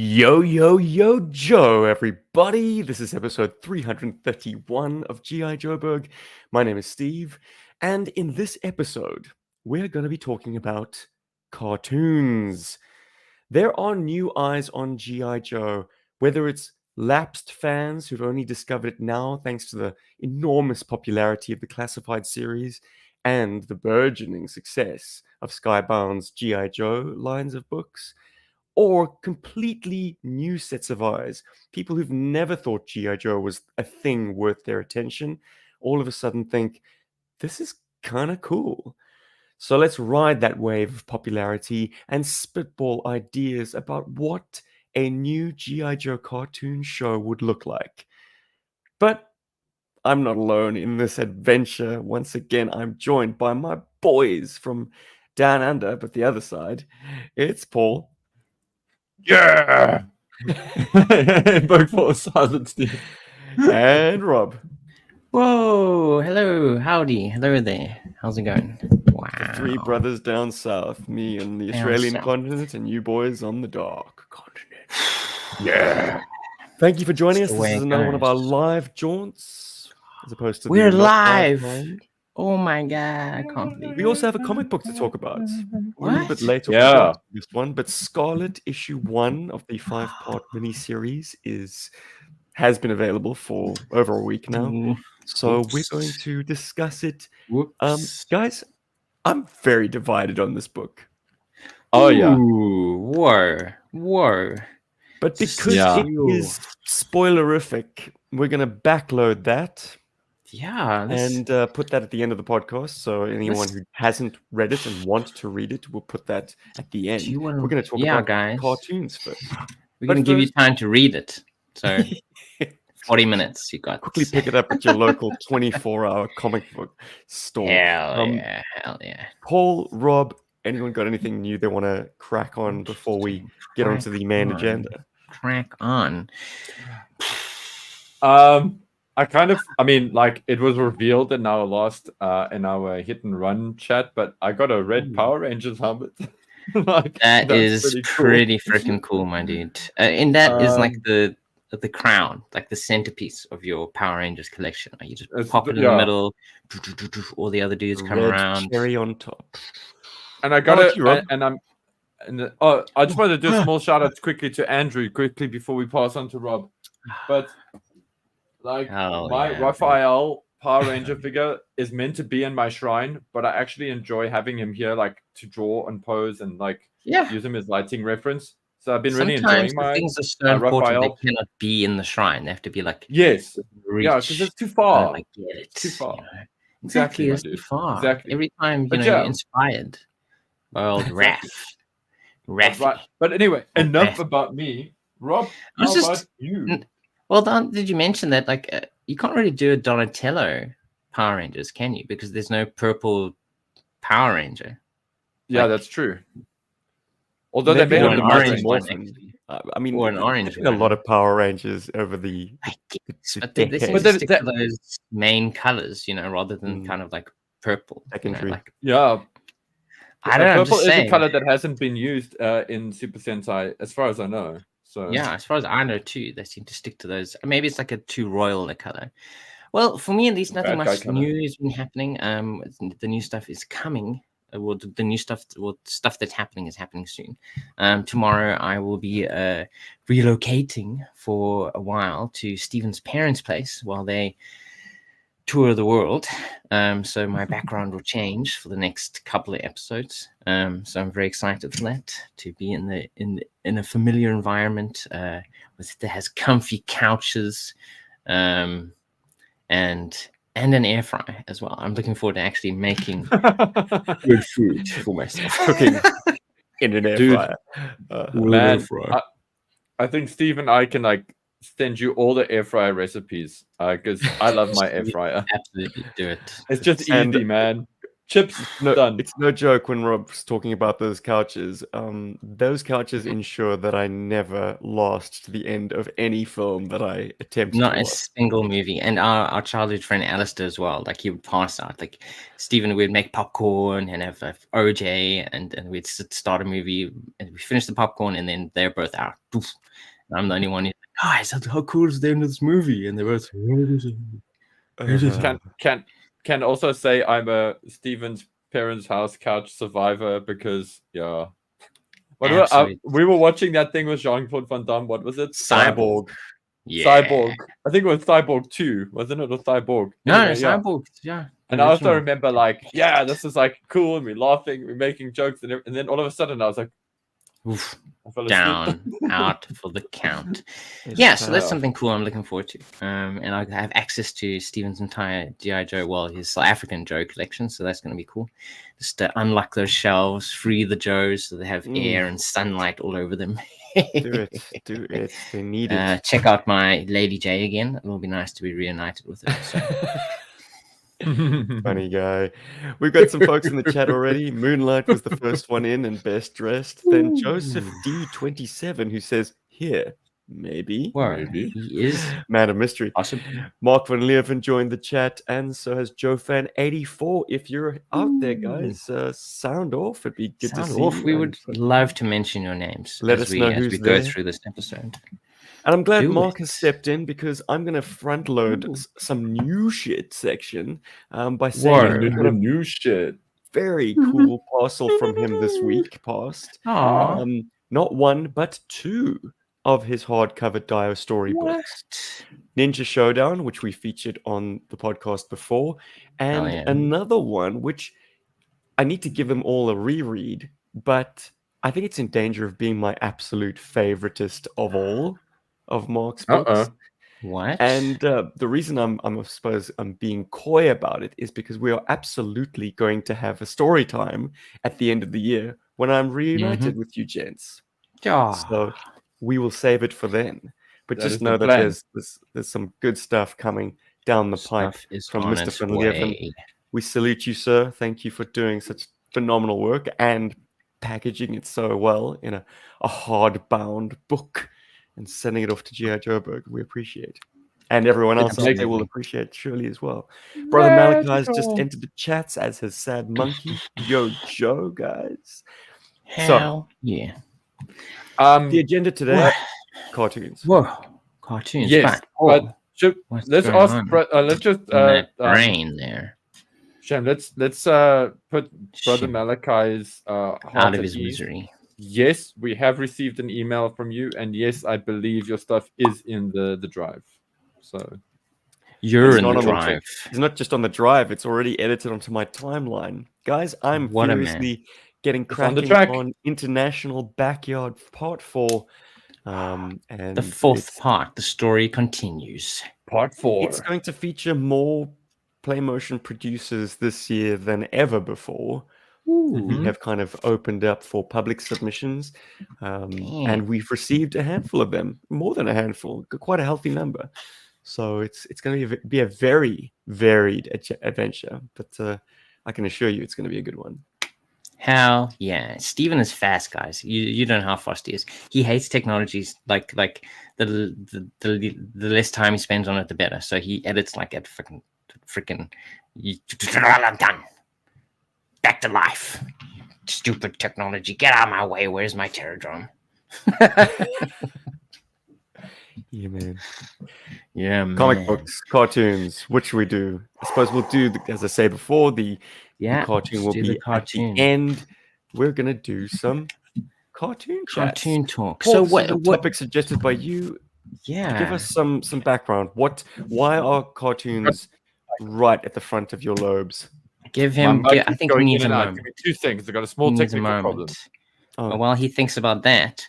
Yo, yo, yo, Joe, everybody. This is episode 331 of GI Joburg. My name is Steve, and in this episode, we're going to be talking about cartoons. There are new eyes on GI Joe, whether it's lapsed fans who've only discovered it now thanks to the enormous popularity of the classified series and the burgeoning success of Skybound's GI Joe lines of books, or completely new sets of eyes, people who've never thought G.I. Joe was a thing worth their attention, all of a sudden think, this is kind of cool. So let's ride that wave of popularity and spitball ideas about what a new G.I. Joe cartoon show would look like. But I'm not alone in this adventure. Once again, I'm joined by my boys from down under, but the other side. It's Paul. Yeah. Both for silence, Steve. And Rob. Whoa, hello, howdy, hello there. How's it going? Wow. The three brothers down south, me on the Australian continent, and you boys on the dark continent. Yeah. Thank you for joining us. That's the This way is it another one of our goes. live jaunts, as opposed to We're the not live. one. Oh my god, I can't believe We it. also have a comic book to talk about. We're a little bit What? late off Yeah. the date for this one, but Scarlet issue 1 of the 5-part miniseries has been available for over a week now. So we're going to discuss it. Whoops. Guys, I'm very divided on this book. Oh, yeah. Ooh, whoa. But because Yeah. it is spoilerific, we're going to backload that Yeah, and put that at the end of the podcast. So anyone This- who hasn't read it and wants to read it, we'll put that at the end. do you wanna... We're going to talk yeah, about guys. cartoons first. We're But gonna give you first- time to read it. So 40 minutes, you got Quickly pick it up at your local 24-hour comic book store. Hell yeah. Paul, Rob, anyone got anything new they want to crack on before we get onto the main agenda? Crack on. It was revealed in our last in our hit and run chat, but I got a red Power Rangers helmet. That that's is pretty cool. freaking cool, my dude. And that is like Um, the crown, like the centerpiece of your Power Rangers collection. Like you just It's pop the- it in the yeah. middle, all the other dudes come Red around. cherry on top. And I How got about it, you, Rob? I just wanted to do a small shout out quickly to Andrew before we pass on to Rob. But like Hell my yeah, Raphael Power Ranger figure is meant to be in my shrine, but I actually enjoy having him here, like to draw and pose and like Yeah. use him as lighting reference. So I've been really Sometimes enjoying the my things are so my important Raphael. they cannot be in the shrine. They have to be like Yes, reach. yeah, because it's too I far. don't like get it. Too far. You know? Exactly, my it's too dude. far. Exactly. Every time But you're yeah. inspired by old Exactly. Raph. Right. But anyway, Oh, enough Raph. about me. Rob, I was how just- about you? Well, Don, did you mention that like you can't really do a Donatello Power Rangers, can you? Because there's no purple Power Ranger. Yeah, like- that's true. Although Maybe they made or him an a orange orange one, Morphin. actually. I mean, Or an there's orange been a one. lot of Power Rangers over the I guess, the but they seem But to then- stick to those main colors, you know, rather than Mm. kind of like purple. You know, Secondary. like Yeah. I don't know. I'm Purple just is saying. a color that hasn't been used in Super Sentai, as far as I know. So Yeah, as far as I know too, they seem to stick to those. Maybe it's like a too royal a color. Well, for me at least, nothing Bad guy much colour. new has been happening. The new stuff is coming. The new stuff, stuff that's happening is happening soon. Tomorrow I will be relocating for a while to Stephen's parents' place while they tour the world. So my background will change for the next couple of episodes. So I'm very excited for that, to be in a familiar environment that has comfy couches, and an air fryer as well. I'm looking forward to actually making good food for myself. cooking in an air Dude. fryer. Man, I think Steve and I can like send you all the air fryer recipes because I love my air fryer. Absolutely do it. It's just And- easy, man. Chips No, done. it's no joke when Rob's talking about those couches. Those couches ensure that I never last to the end of any film that I attempt Not to a watch. single movie. And our childhood friend Alistair as well. Like he would pass out. Like Stephen would make popcorn and have OJ, and we'd start a movie, and we finish the popcorn, and then they're both out. Poof. And I'm the only one who's like, guys, how cool is the end of this movie? And they're both. Can also say I'm a Steven's parents' house couch survivor because we were watching that thing with Jean-Claude Van Damme. What was it? Cyborg. Yeah. Cyborg. I think it was Cyborg 2, wasn't it? Or Cyborg? No, Anyway, yeah. Cyborg. Yeah. And I also remember like, yeah, this is like cool, and we're laughing, we're making jokes, and then all of a sudden I was like, oof, I fell asleep. down, out for the count. It's Yeah, so that's tough. something cool I'm looking forward to. And I have access to Steven's entire GI Joe, well, his South African Joe collection, so that's going to be cool. Just to unlock those shelves, free the Joes, so they have air and sunlight all over them. Do it. They need it. Check out my Lady J again. It will be nice to be reunited with her. So. Funny guy. We've got some folks in the chat already. Moonlight was the first one in and best dressed. Then Joseph D27 who says, here, maybe. Whoa, Maybe. he is Man of mystery. awesome. Mark van Leeuwen joined the chat, and so has JoeFan84. If you're out there, guys, sound off. It'd be good to Sound see off. you. We And would love to mention your names Let as us know as who's we go there. through this episode. And I'm glad Do Mark it. has stepped in because I'm going to front load Ooh. some new shit section by Whoa. saying we've got a New shit. very cool parcel from him this week past. Aw. Not one, but two of his hardcover Dio storybooks. Ninja Showdown, which we featured on the podcast before, and yeah. another one, which I need to give them all a reread, but I think it's in danger of being my absolute favoritist of all of Mark's books. What? And the reason I suppose I'm being coy about it is because we are absolutely going to have a story time at the end of the year when I'm reunited with you gents. So we will save it for then. But That is just the know that plan. there's some good stuff coming down the pipe Stuff is from on Mr. its Van Leeuwen. way. We salute you, sir. Thank you for doing such phenomenal work and packaging it so well in a hard-bound book and sending it off to GI Joburg. We appreciate it. And everyone else out there will Absolutely. appreciate it surely as well. Brother Malachi has just entered the chats, as has Sad Monkey. Yo, Joe, guys. Hell yeah. The agenda today, What? cartoons. Whoa. Cartoons. Yes, but but what's let's going ask. on Let's just in that brain there. Shem, let's put Brother Shit. Malachi's heart Out of at his ease. misery. Yes, we have received an email from you, and yes, I believe your stuff is in the drive. So You're It's in not the on the drive. It's not just on the drive, it's already edited onto my timeline. Guys, I'm What a man. furiously getting It's on the cracking track. on International Backyard Part 4. And The fourth it's, part. The story continues. part 4. it's going to feature more PlayMotion producers this year than ever before. We have kind of opened up for public submissions, and we've received a handful of them, more than a handful, quite a healthy number. So it's going to be a very varied adventure, but I can assure you it's going to be a good one. Hell yeah. Steven is fast, guys. You don't know how fast he is. He hates technologies like the less time he spends on it, the better. So he edits like at freaking I'm done. Back to life. Stupid technology. Get out of my way. Where's my Terradrome? Yeah, man. Yeah, man. Comic books, cartoons. What should we do? I suppose we'll do, as I say before, the cartoon will let's do be the cartoon. at the end. We're gonna do some cartoon chats. Cartoon talk. Paul, So this is a what? topic suggested by you? Yeah. Give us some background. Why are cartoons right at the front of your lobes? Give him. My mic I is think he going needs in a and out. moment. Give me 2 seconds. I got a small He needs a technical problem. moment. Oh. While he thinks about that,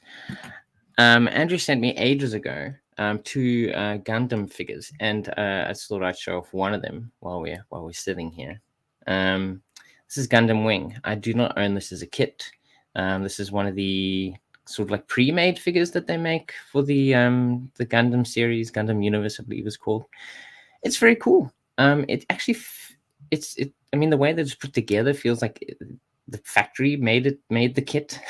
Andrew sent me ages ago 2 Gundam figures, and I just thought I'd show off one of them while we're sitting here. This is Gundam Wing. I do not own this as a kit. This is one of the sort of like pre-made figures that they make for the Gundam series, Gundam Universe, I believe it's called. It's very cool. It actually I mean, the way that it's put together feels like the factory made the kit,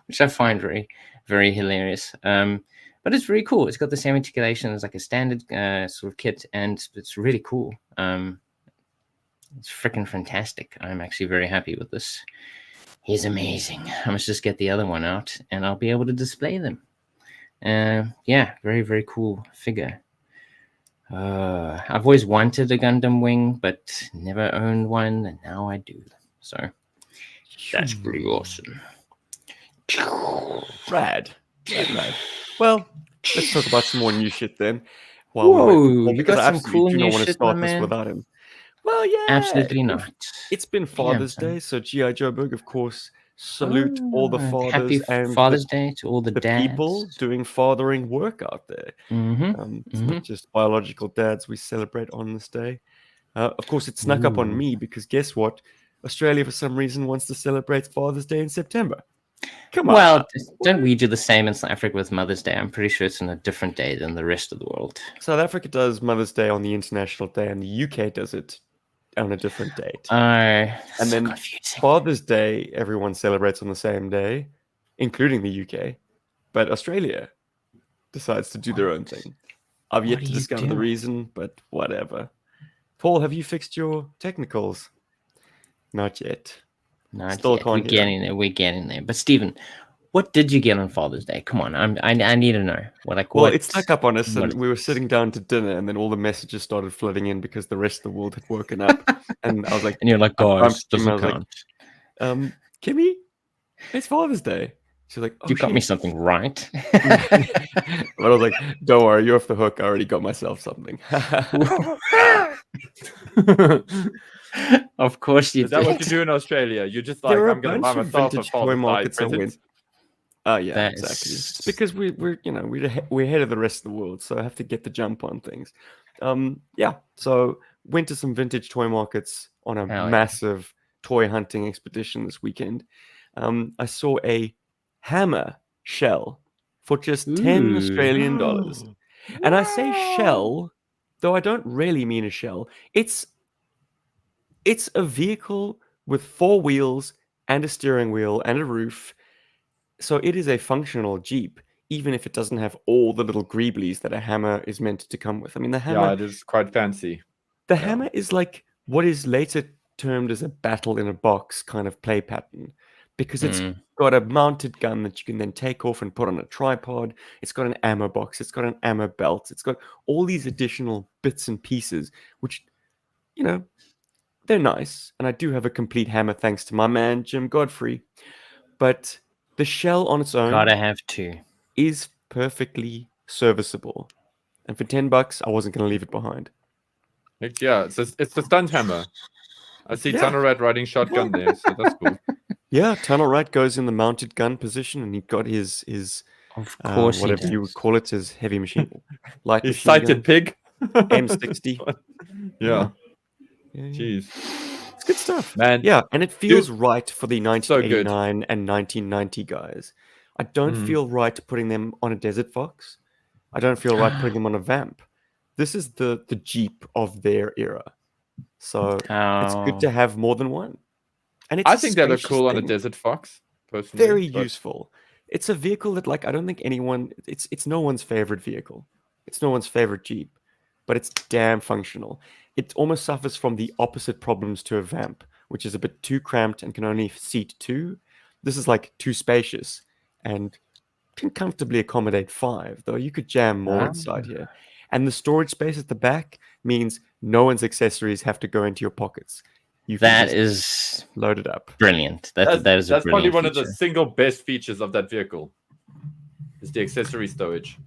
which I find very, very hilarious. But it's very cool. It's got the same articulation as like a standard sort of kit, and it's really cool. It's freaking fantastic. I'm actually very happy with this. He's amazing. I must just get the other one out, and I'll be able to display them. Yeah, very, very cool figure. I've always wanted a Gundam wing, but never owned one, and now I do. So that's pretty awesome. Rad. Well, let's talk about some more new shit then. Whoa, you because got I some absolutely cool do new not want to shit, start my this man. without him. Well, yeah, Absolutely not. It's been Father's son. Day, so GI Joburg, of course, salute all the fathers Happy and Father's Day to all the dads. people doing fathering work out there. It's not just biological dads we celebrate on this day. Of course, it snuck up on me because guess what? Australia, for some reason, wants to celebrate Father's Day in September. Come on. Well, don't we do the same in South Africa with Mother's Day? I'm pretty sure it's on a different day than the rest of the world. South Africa does Mother's Day on the International Day, and the UK does it on a different date. And then confusing. Father's Day, everyone celebrates on the same day, including the UK. But Australia decides to do their own thing. I've yet to discover the reason, but whatever. Paul, have you fixed your technicals? Not yet. Still yet. We're getting there. We're getting there. But Stephen, what did you get on Father's Day? Come on, I need to know. Well, it snuck up on us, and we were sitting down to dinner, and then all the messages started flooding in because the rest of the world had woken up. And I was like, and you're like, guys, doesn't count. Like, Kimmy, it's Father's Day. She's like, oh, you got me something right. But I was like, don't worry, you're off the hook. I already got myself something. Of course you did. Is that what you do in Australia? You're just like, I'm going to buy myself a Father's Day present. Oh yeah, exactly. It's because we're ahead of the rest of the world, so I have to get the jump on things. Yeah. So went to some vintage toy markets on a massive toy hunting expedition this weekend. I saw a hammer shell for just 10 Australian dollars, and I say shell, though I don't really mean a shell. It's a vehicle with 4 wheels and a steering wheel and a roof. So it is a functional Jeep, even if it doesn't have all the little greeblies that a hammer is meant to come with. I mean, the hammer... Yeah, it is quite fancy. The hammer is like what is later termed as a battle in a box kind of play pattern, because it's got a mounted gun that you can then take off and put on a tripod. It's got an ammo box. It's got an ammo belt. It's got all these additional bits and pieces, which, they're nice. And I do have a complete hammer thanks to my man, Jim Godfrey. But... the shell on its own is perfectly serviceable. And for $10, I wasn't going to leave it behind. Yeah, it's the stunt hammer. I see Tunnel Rat riding shotgun there, so that's cool. Yeah, Tunnel Rat goes in the mounted gun position, and he got his of course whatever you would call it, his heavy machine. His sighted pig. M60. Yeah. Jeez. It's good stuff, man. Yeah, and it feels right for the 1989 and 1990 guys. I don't feel right putting them on a Desert Fox. I don't feel right putting them on a Vamp. This is the Jeep of their era. So it's good to have more than one. And I think they look cool on a Desert Fox, personally. Very useful. It's a vehicle that, like, I don't think anyone... It's no one's favorite vehicle. It's no one's favorite Jeep. But it's damn functional. It almost suffers from the opposite problems to a Vamp, which is a bit too cramped and can only seat 2. This is like too spacious and can comfortably accommodate 5, though you could jam more inside here. And the storage space at the back means no one's accessories have to go into your pockets. That is loaded up. Brilliant. That's probably one of the single best features of that vehicle. Is the accessory storage.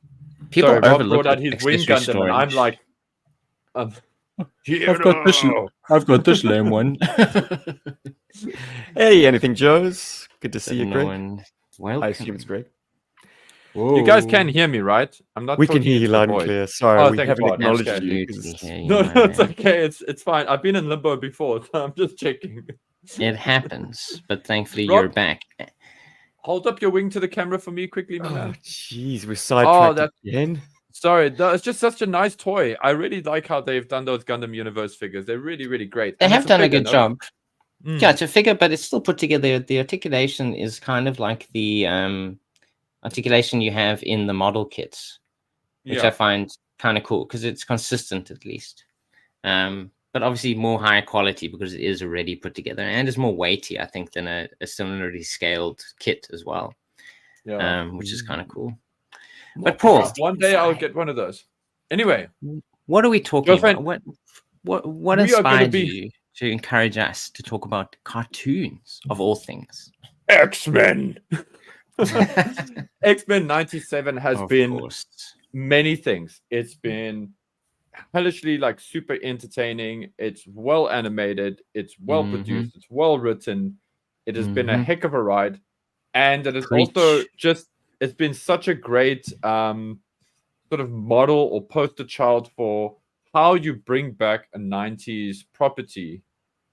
People overlook brought out his wing Gundam, and I'm like, I've got this lame one. Hey, anything, Joe's? Good to see you, Greg. Welcome. I assume it's Greg. Whoa. You guys can hear me, right? I'm not. We can hear you loud and clear. Sorry, we haven't acknowledged you. No, it's okay. It's fine. I've been in limbo before, so I'm just checking. It happens, but thankfully you're back. Hold up your wing to the camera for me quickly, my man. Jeez, we're sidetracked again. Sorry, it's just such a nice toy. I really like how they've done those Gundam Universe figures. They're really, really great. They And have it's done a figure, good no? job. Mm. Yeah, it's a figure, but it's still put together. The articulation is kind of like the articulation you have in the model kits, which I find kind of cool because it's consistent at least. But obviously more higher quality because it is already put together and is more weighty, I think, than a similarly scaled kit as well. Which is kind of cool. But Paul, one day I'll get one of those. Anyway, what are we talking girlfriend, about? What we are gonna inspired be- you to encourage us to talk about cartoons of all things? X-Men. X-Men 97 has Of been course. many things. It's been hellishly like super entertaining. It's well animated. It's well produced. It's well written. It has been a heck of a ride, and it is also just. It's been such a great sort of model or poster child for how you bring back a 90s property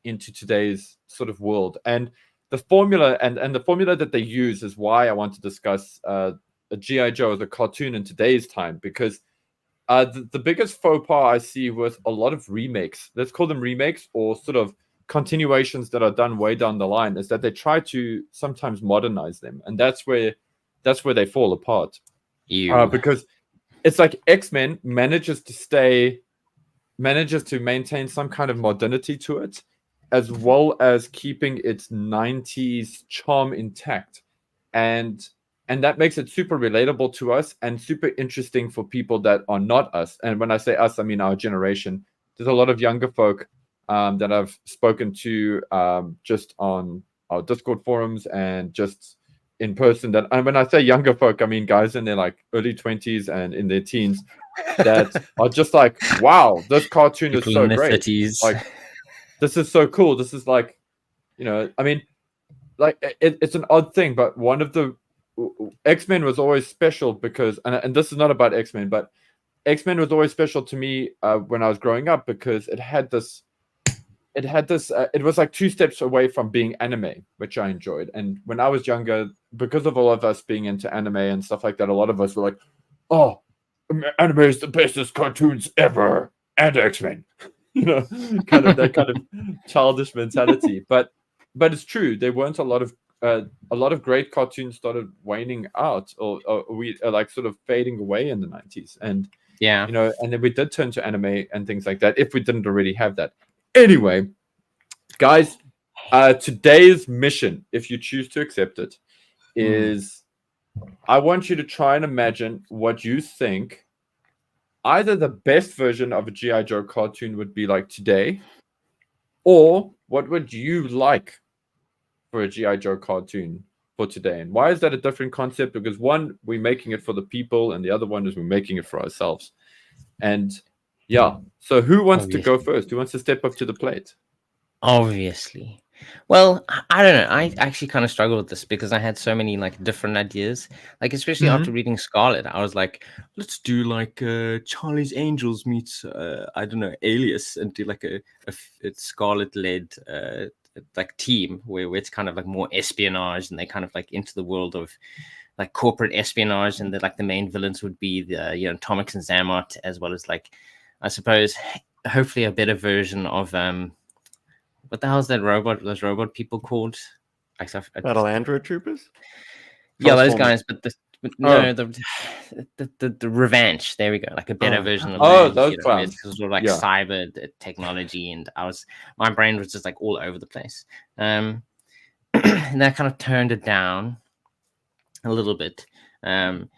into today's sort of world. And the formula and the formula that they use is why I want to discuss a GI Joe as a cartoon in today's time, because the biggest faux pas I see with a lot of remakes, let's call them remakes or sort of continuations that are done way down the line, is that they try to sometimes modernize them, and that's where they fall apart. Because it's like X-Men manages to maintain some kind of modernity to it, as well as keeping its 90s charm intact. And that makes it super relatable to us and super interesting for people that are not us. And when I say us, I mean our generation. There's a lot of younger folk that I've spoken to just on our Discord forums and just in person. And when I say younger folk, I mean guys in their like early 20s and in their teens that are just like, wow, this cartoon is so great. 30s. Like, this is so cool. This is like, I mean, like it's an odd thing, but one of the X-Men was always special because, and this is not about X-Men, but X-Men was always special to me when I was growing up because it was like 2 steps away from being anime, which I enjoyed. And when I was younger, because of all of us being into anime and stuff like that, a lot of us were like, oh, anime is the bestest cartoons ever, and X-Men. Kind of that kind of childish mentality. But it's true. There weren't a lot of great cartoons started waning out or we like sort of fading away in the 90s. And and then we did turn to anime and things like that if we didn't already have that. Anyway, guys, today's mission, if you choose to accept it, is I want you to try and imagine what you think either the best version of a GI Joe cartoon would be like today, or what would you like for a GI Joe cartoon for today. And why is that a different concept? Because one, we're making it for the people, and the other one is we're making it for ourselves. And yeah, so who wants to go first? Who wants to step up to the plate? Obviously. Well, I don't know. I actually kind of struggle with this because I had so many like different ideas. Like especially after reading Scarlet, I was like, let's do like Charlie's Angels meets I don't know, Alias, and do like a Scarlet led like team where it's kind of like more espionage, and they kind of like into the world of like corporate espionage, and like the main villains would be the Tomix and Zammot, as well as like I suppose hopefully a better version of what the hell is those robot people called? Battle Android Troopers? Yeah, those guys, but the Revenge. There we go, like a better version of those clowns. Because we're like cyber technology, and my brain was just like all over the place. And that kind of turned it down a little bit. But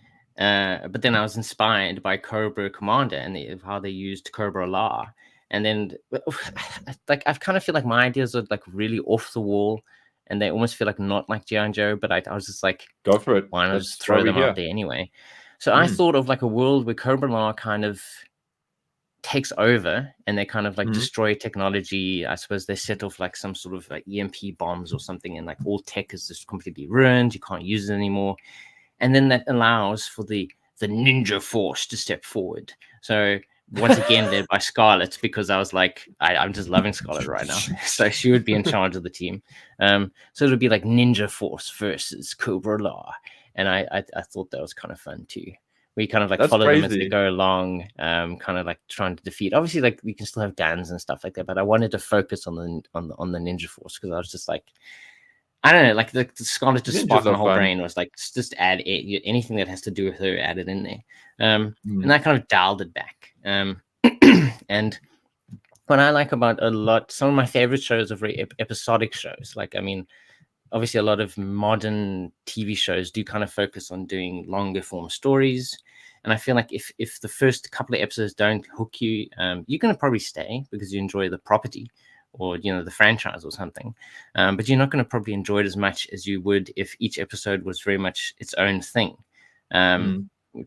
then I was inspired by Cobra Commander and how they used Cobra Law. And then, like, I kind of feel like my ideas are like really off the wall, and they almost feel like not like GI Joe. But I was just like, go for it. Why not just throw them out there anyway? So I thought of like a world where Cobra Law kind of takes over, and they kind of like destroy technology. I suppose they set off like some sort of like EMP bombs or something, and like all tech is just completely ruined. You can't use it anymore. And then that allows for the Ninja Force to step forward. So once again led by Scarlett, because I was like, I'm just loving Scarlett right now. So she would be in charge of the team. So it would be like Ninja Force versus Cobra Law. And I thought that was kind of fun too. where you kind of like That's follow them as they crazy. go along, kind of like trying to defeat. Obviously, like you can still have Dans and stuff like that, but I wanted to focus on the Ninja Force because I was just like, I don't know, like the Scarlet just Ninjas sparked my are whole fun. brain was like just add anything that has to do with her, add it in there, and Mm. that kind of dialed it back. And what I like about some of my favorite shows are very episodic shows. Like, I mean, obviously a lot of modern TV shows do kind of focus on doing longer form stories. And I feel like if the first couple of episodes don't hook you, you're going to probably stay because you enjoy the property or, you know, the franchise or something. But you're not going to probably enjoy it as much as you would if each episode was very much its own thing.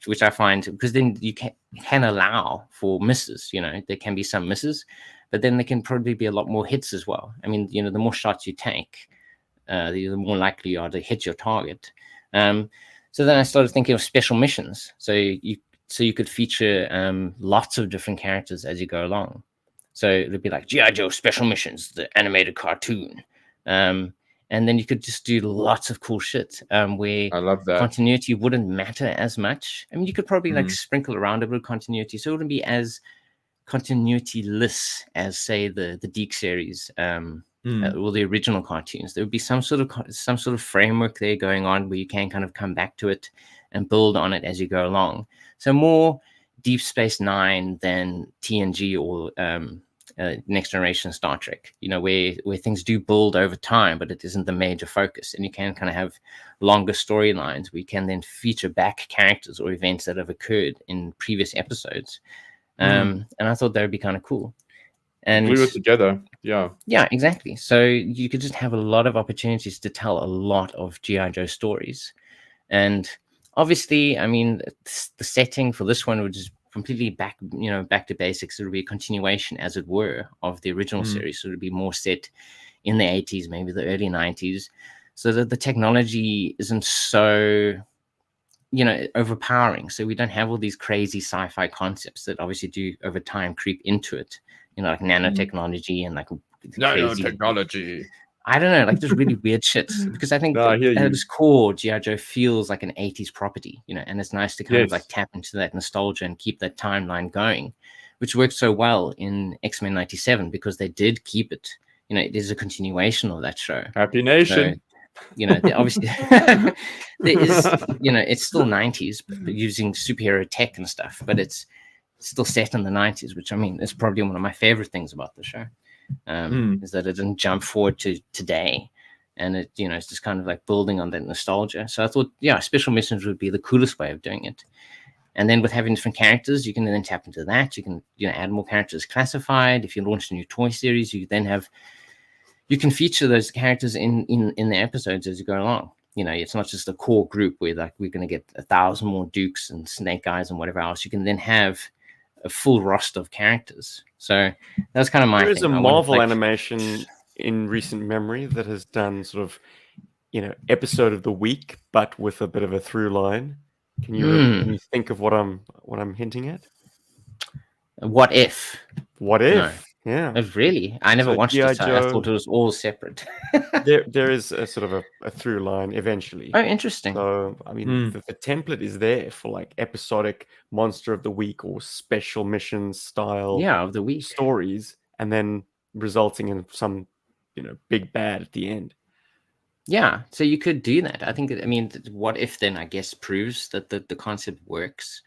Which I find, because then you can allow for misses, you know, there can be some misses, but then there can probably be a lot more hits as well. I mean, you know, the more shots you take, the more likely you are to hit your target. So then I started thinking of special missions. So you could feature lots of different characters as you go along. So it'd be like GI Joe Special Missions, the animated cartoon. And then you could just do lots of cool shit where I love that. continuity wouldn't matter as much. I mean, you could probably like sprinkle around a bit of continuity, so it wouldn't be as continuity-less as, say, the Deke series or the original cartoons. There would be some sort of framework there going on where you can kind of come back to it and build on it as you go along. So more Deep Space Nine than TNG or Next Generation Star Trek, you know, where things do build over time, but it isn't the major focus. And you can kind of have longer storylines where you can then feature back characters or events that have occurred in previous episodes. And I thought that would be kind of cool. And glue it together. Yeah, exactly. So you could just have a lot of opportunities to tell a lot of GI Joe stories. And obviously, I mean, the setting for this one would just completely back to basics. It would be a continuation, as it were, of the original series. So it would be more set in the 80s, maybe the early 90s, so that the technology isn't so, you know, overpowering. So we don't have all these crazy sci-fi concepts that obviously do over time creep into it, you know, like nanotechnology and like crazy nanotechnology. I don't know, like just really weird shit. Because I think at its core, GI Joe feels like an 80s property, you know, and it's nice to kind of like tap into that nostalgia and keep that timeline going, which worked so well in X-Men 97 because they did keep it. You know, it is a continuation of that show. Happy Nation. So, you know, obviously there is, you know, it's still 90s, but using superhero tech and stuff, but it's still set in the 90s, which I mean is probably one of my favorite things about the show. Is that it didn't jump forward to today, and it, you know, it's just kind of like building on that nostalgia. So I thought, yeah, special missions would be the coolest way of doing it. And then with having different characters, you can then tap into that. You can, you know, add more characters classified. If you launch a new toy series, you can feature those characters in the episodes as you go along. You know, it's not just a core group where like we're going to get 1,000 more Dukes and Snake Eyes and whatever else. You can then have a full roster of characters. So that's kind of my thing. There is a Marvel animation in recent memory that has done sort of, you know, episode of the week, but with a bit of a through line. Can you think of what I'm hinting at? What if? What if? No. Yeah. Really? I never watched it. So I thought it was all separate. there is a sort of a through line eventually. Oh, interesting. So, I mean, the template is there for like episodic monster of the week or special missions style of the week stories, and then resulting in some, you know, big bad at the end. Yeah, so you could do that. I think, I mean, what if then I guess proves that the concept works.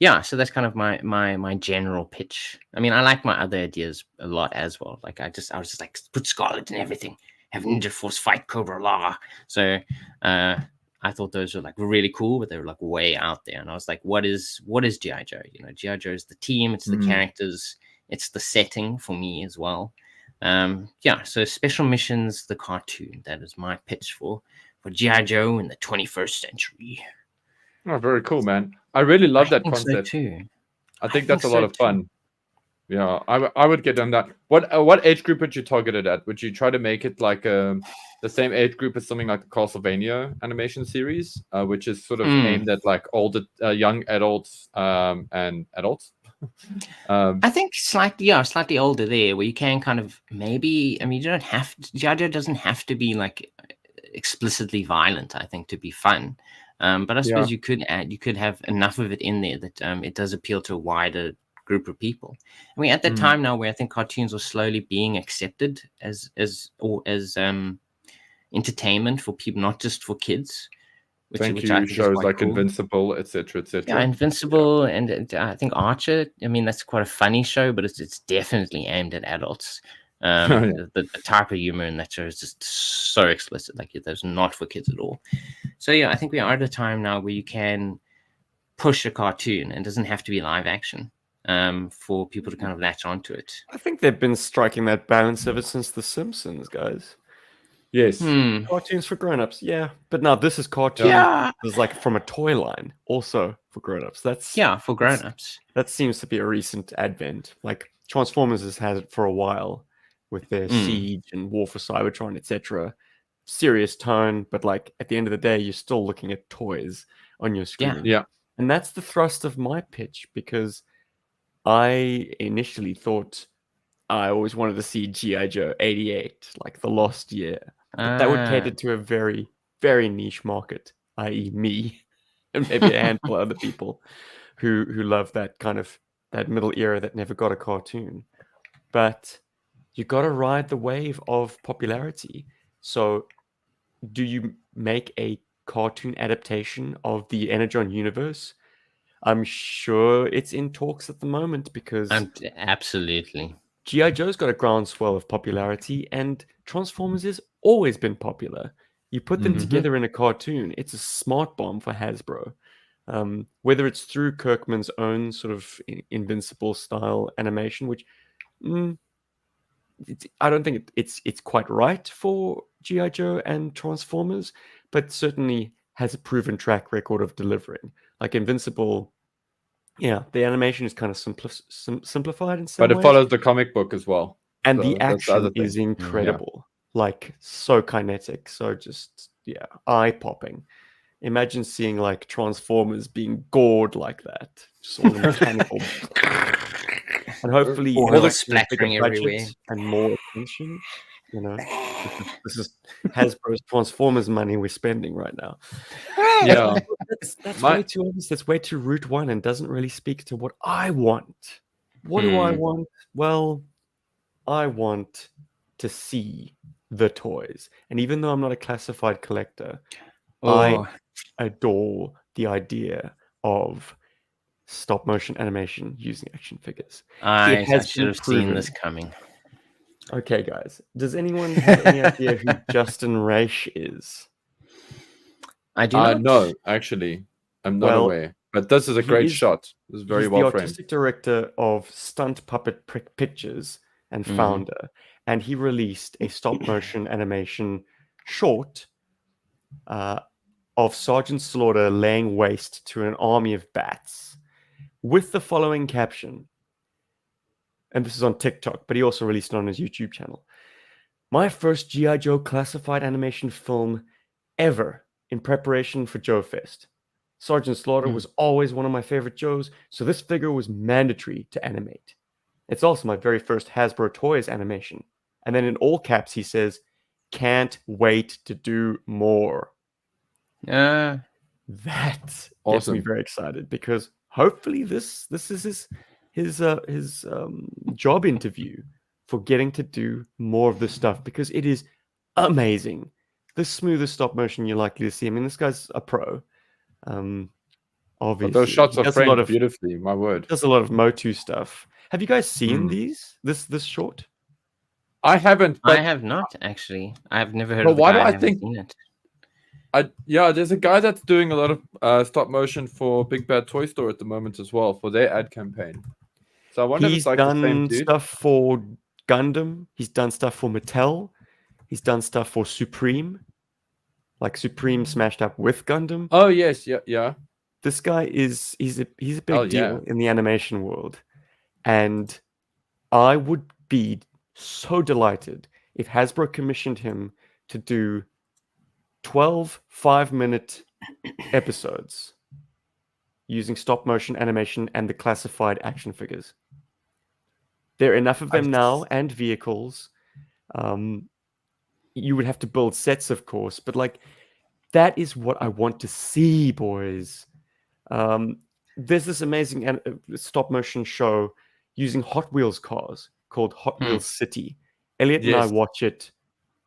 Yeah, so that's kind of my general pitch. I mean, I like my other ideas a lot as well. Like I was just like, put Scarlet in everything, have Ninja Force fight Cobra La. So I thought those were like really cool, but they were like way out there. And I was like, what is GI Joe? You know, GI Joe is the team, it's the characters, it's the setting for me as well. Yeah, so Special Missions, the cartoon, that is my pitch for GI Joe in the 21st century. Oh, very cool, man. I really love that concept. So too. I think that's a lot of fun. Yeah, I would get on that. What age group would you target it at? Would you try to make it like the same age group as something like the Castlevania animation series, which is sort of aimed at like older, young adults and adults? I think slightly older there, where you can kind of maybe. I mean, you don't have GI Joe doesn't have to be like explicitly violent, I think, to be fun. But I suppose you could have enough of it in there that it does appeal to a wider group of people. I mean, at that time now, where I think cartoons are slowly being accepted as entertainment for people, not just for kids. Which I think shows is like cool. Invincible, etc., etc. Yeah, Invincible, and I think Archer. I mean, that's quite a funny show, but it's definitely aimed at adults. The type of humor in that show is just so explicit. Like, there's not for kids at all. So yeah, I think we are at a time now where you can push a cartoon and it doesn't have to be live action for people to kind of latch onto it. I think they've been striking that balance ever since The Simpsons, guys. Yes. Cartoons for grown-ups, yeah. But now this is cartoon. Yeah. This is like from a toy line, also for grown-ups. For grown-ups. That seems to be a recent advent. Like Transformers has had it for a while with their Siege and War for Cybertron, etc. Serious tone, but like at the end of the day, you're still looking at toys on your screen. Yeah. And that's the thrust of my pitch, because I initially thought I always wanted to see GI Joe 88, like the lost year. But that would cater to a very, very niche market, i.e. me, and maybe a handful of other people who love that kind of that middle era that never got a cartoon. But you got to ride the wave of popularity. So do you make a cartoon adaptation of the Energon universe? I'm sure it's in talks at the moment, because absolutely. G.I. Joe's got a groundswell of popularity, and Transformers has always been popular. You put them together in a cartoon, it's a smart bomb for Hasbro. Whether it's through Kirkman's own sort of Invincible style animation, which I don't think it's quite right for G.I. Joe and Transformers, but certainly has a proven track record of delivering. Like Invincible, yeah, the animation is kind of simplified in some ways. But it follows the comic book as well. And So the that's the action other thing. is incredible. Like, so kinetic, so just, eye-popping. Imagine seeing, like, Transformers being gored like that. Just all the mechanical... And hopefully, all like, splattering everywhere and more attention. This is Hasbro's Transformers money we're spending right now. Yeah, that's way too obvious. That's way too Route One, and doesn't really speak to what I want. What do I want? Well, I want to see the toys, and even though I'm not a classified collector, I adore the idea of stop motion animation using action figures. I should have seen this coming. Okay, guys. Does anyone have any idea who Justin Raish is? I do not. No, actually, I'm not aware. But this is a great shot. This is very well framed. He's the artistic director of Stunt Puppet Pictures and founder. And he released a stop motion animation short of Sergeant Slaughter laying waste to an army of bats, with the following caption. And this is on TikTok, but he also released it on his YouTube channel. My first G.I. Joe classified animation film ever in preparation for Joe Fest. Sergeant Slaughter was always one of my favorite Joes, so this figure was mandatory to animate. It's also my very first Hasbro Toys animation. And then in all caps, he says, can't wait to do more. That gets me very excited, because hopefully this is his job interview for getting to do more of this stuff, because it is amazing. The smoothest stop motion you're likely to see. I mean, this guy's a pro. Obviously, but those shots are framed beautifully. My word, does a lot of Motu stuff. Have you guys seen this short? I haven't. I have not actually. I've never heard of it. Why do I think? There's a guy that's doing a lot of stop motion for Big Bad Toy Store at the moment as well, for their ad campaign. So I wonder if it's like the same dude. He's done stuff for Gundam. He's done stuff for Mattel. He's done stuff for Supreme. Like Supreme smashed up with Gundam. Oh yes, yeah. This guy he's a big deal in the animation world. And I would be so delighted if Hasbro commissioned him to do 12 5-minute episodes using stop motion animation and the classified action figures. There are enough of them now, and vehicles. You would have to build sets, of course, but like that is what I want to see, boys. There's this amazing stop motion show using Hot Wheels cars called Hot Wheels City. Elliot and I Yes. watch it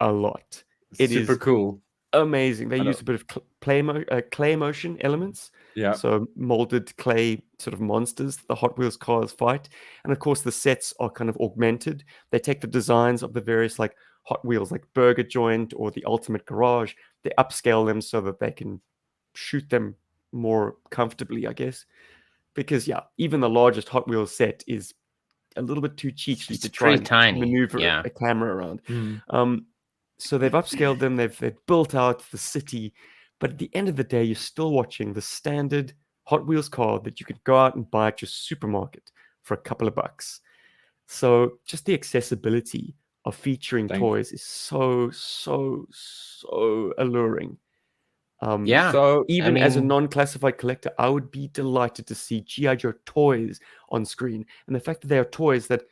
a lot. It Super is cool. amazing. They I use a bit of clay motion elements. Yeah. So molded clay sort of monsters the Hot Wheels cars fight. And of course, the sets are kind of augmented. They take the designs of the various like Hot Wheels, like Burger Joint or the Ultimate Garage. They upscale them so that they can shoot them more comfortably, I guess. Because, yeah, even the largest Hot Wheels set is a little bit too cheeky to try and tiny. maneuver Yeah. a camera around. Mm. So they've upscaled them, they've built out the city, but at the end of the day, you're still watching the standard Hot Wheels car that you could go out and buy at your supermarket for a couple of bucks. So just the accessibility of featuring toys is so alluring. Yeah. So even as a mean- non-classified collector, I would be delighted to see GI Joe toys on screen, and the fact that they are toys that